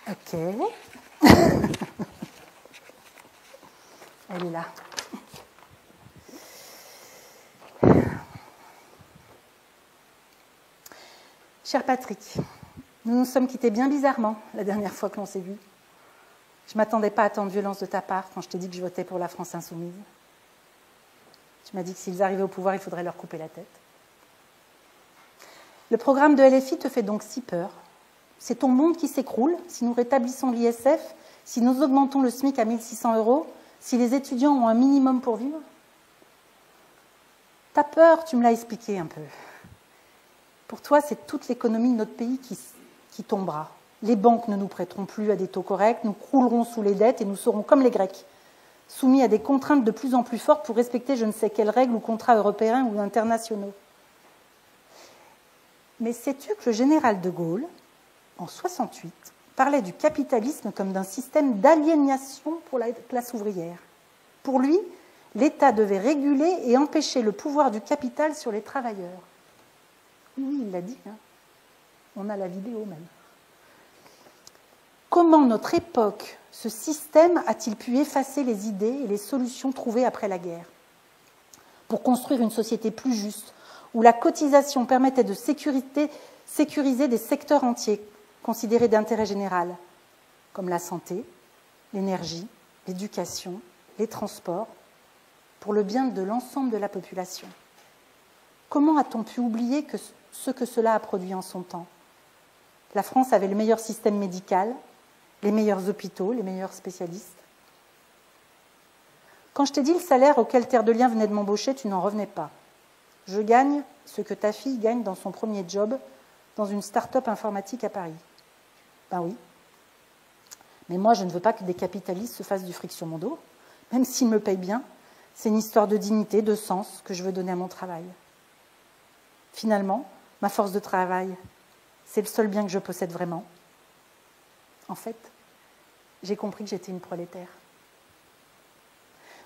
Ok. Elle est là. Cher Patrick, nous nous sommes quittés bien bizarrement la dernière fois que l'on s'est vus. Je ne m'attendais pas à tant de violence de ta part quand je t'ai dit que je votais pour la France insoumise. Tu m'as dit que s'ils arrivaient au pouvoir, il faudrait leur couper la tête. Le programme de LFI te fait donc si peur. C'est ton monde qui s'écroule si nous rétablissons l'ISF, si nous augmentons le SMIC à 1 600 €, si les étudiants ont un minimum pour vivre. Ta peur, tu me l'as expliqué un peu. Pour toi, c'est toute l'économie de notre pays qui tombera. Les banques ne nous prêteront plus à des taux corrects, nous croulerons sous les dettes et nous serons comme les Grecs, soumis à des contraintes de plus en plus fortes pour respecter je ne sais quelles règles ou contrats européens ou internationaux. Mais sais-tu que le général de Gaulle, en 1968, parlait du capitalisme comme d'un système d'aliénation pour la classe ouvrière. Pour lui, l'État devait réguler et empêcher le pouvoir du capital sur les travailleurs. Oui, il l'a dit, hein. On a la vidéo même. Comment notre époque, ce système, a-t-il pu effacer les idées et les solutions trouvées après la guerre pour construire une société plus juste, où la cotisation permettait de sécuriser des secteurs entiers considérés d'intérêt général, comme la santé, l'énergie, l'éducation, les transports, pour le bien de l'ensemble de la population. Comment a-t-on pu oublier ce que cela a produit en son temps? La France avait le meilleur système médical, les meilleurs hôpitaux, les meilleurs spécialistes. Quand je t'ai dit le salaire auquel Terre de Liens venait de m'embaucher, tu n'en revenais pas. Je gagne ce que ta fille gagne dans son premier job dans une start-up informatique à Paris. Ben oui. Mais moi, je ne veux pas que des capitalistes se fassent du fric sur mon dos, même s'ils me payent bien. C'est une histoire de dignité, de sens que je veux donner à mon travail. Finalement, ma force de travail, c'est le seul bien que je possède vraiment. En fait, j'ai compris que j'étais une prolétaire.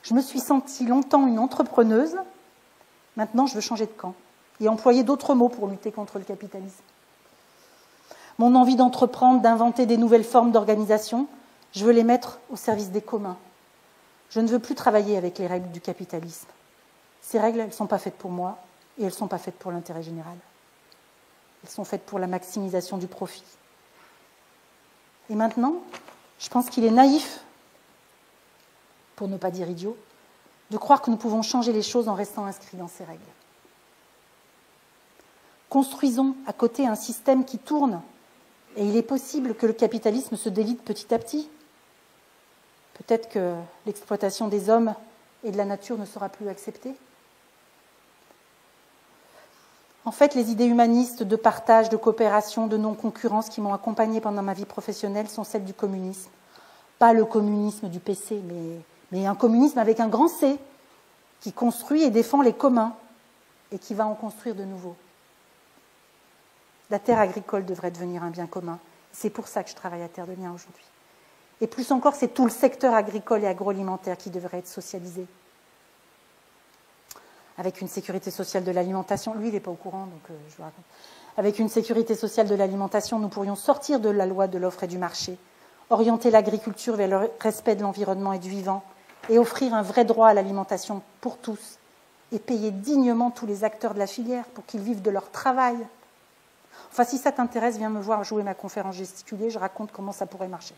Je me suis sentie longtemps une entrepreneuse. Maintenant, je veux changer de camp et employer d'autres mots pour lutter contre le capitalisme. Mon envie d'entreprendre, d'inventer des nouvelles formes d'organisation, je veux les mettre au service des communs. Je ne veux plus travailler avec les règles du capitalisme. Ces règles, elles ne sont pas faites pour moi et elles ne sont pas faites pour l'intérêt général. Elles sont faites pour la maximisation du profit. Et maintenant, je pense qu'il est naïf, pour ne pas dire idiot, de croire que nous pouvons changer les choses en restant inscrits dans ces règles. Construisons à côté un système qui tourne, et il est possible que le capitalisme se délite petit à petit. Peut-être que l'exploitation des hommes et de la nature ne sera plus acceptée. En fait, les idées humanistes de partage, de coopération, de non-concurrence qui m'ont accompagnée pendant ma vie professionnelle sont celles du communisme. Pas le communisme du PC, mais un communisme avec un grand C, qui construit et défend les communs et qui va en construire de nouveaux. La terre agricole devrait devenir un bien commun. C'est pour ça que je travaille à Terre de Liens aujourd'hui. Et plus encore, c'est tout le secteur agricole et agroalimentaire qui devrait être socialisé. Avec une sécurité sociale de l'alimentation, lui il n'est pas au courant, donc je vous raconte. Avec une sécurité sociale de l'alimentation, nous pourrions sortir de la loi de l'offre et du marché, orienter l'agriculture vers le respect de l'environnement et du vivant, et offrir un vrai droit à l'alimentation pour tous, et payer dignement tous les acteurs de la filière pour qu'ils vivent de leur travail. Enfin, si ça t'intéresse, viens me voir jouer ma conférence gesticulée, je raconte comment ça pourrait marcher.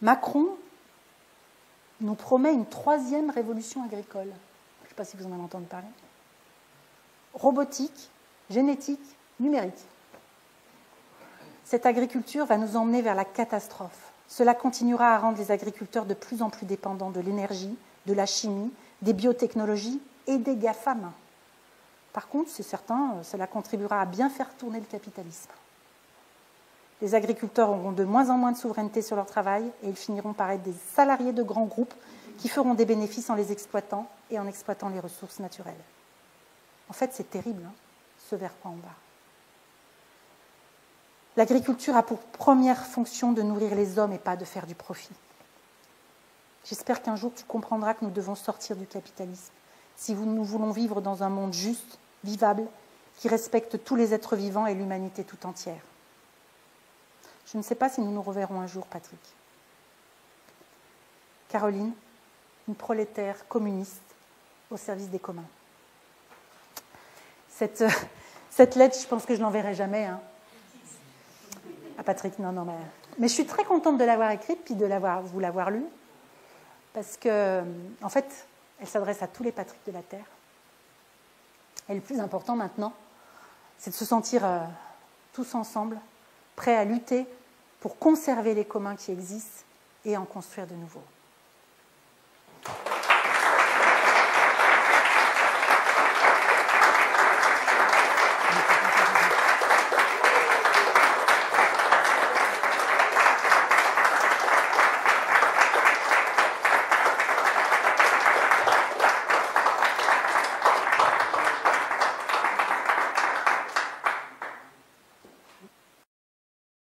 Macron nous promet une 3e révolution agricole. Je ne sais pas si vous en avez entendu parler. Robotique, génétique, numérique. Cette agriculture va nous emmener vers la catastrophe. Cela continuera à rendre les agriculteurs de plus en plus dépendants de l'énergie, de la chimie, des biotechnologies et des GAFAM. Par contre, c'est certain, cela contribuera à bien faire tourner le capitalisme. Les agriculteurs auront de moins en moins de souveraineté sur leur travail et ils finiront par être des salariés de grands groupes qui feront des bénéfices en les exploitant et en exploitant les ressources naturelles. En fait, c'est terrible, ce vers quoi on va. L'agriculture a pour première fonction de nourrir les hommes et pas de faire du profit. J'espère qu'un jour tu comprendras que nous devons sortir du capitalisme si nous voulons vivre dans un monde juste, vivable, qui respecte tous les êtres vivants et l'humanité tout entière. Je ne sais pas si nous nous reverrons un jour, Patrick. Caroline, une prolétaire communiste au service des communs. Cette lettre, je pense que je ne l'enverrai jamais. À Patrick, non, mais je suis très contente de l'avoir écrite, puis de vous l'avoir lue, parce que, en fait, elle s'adresse à tous les Patrick de la Terre. Et le plus important maintenant, c'est de se sentir tous ensemble, prêts à lutter pour conserver les communs qui existent et en construire de nouveaux.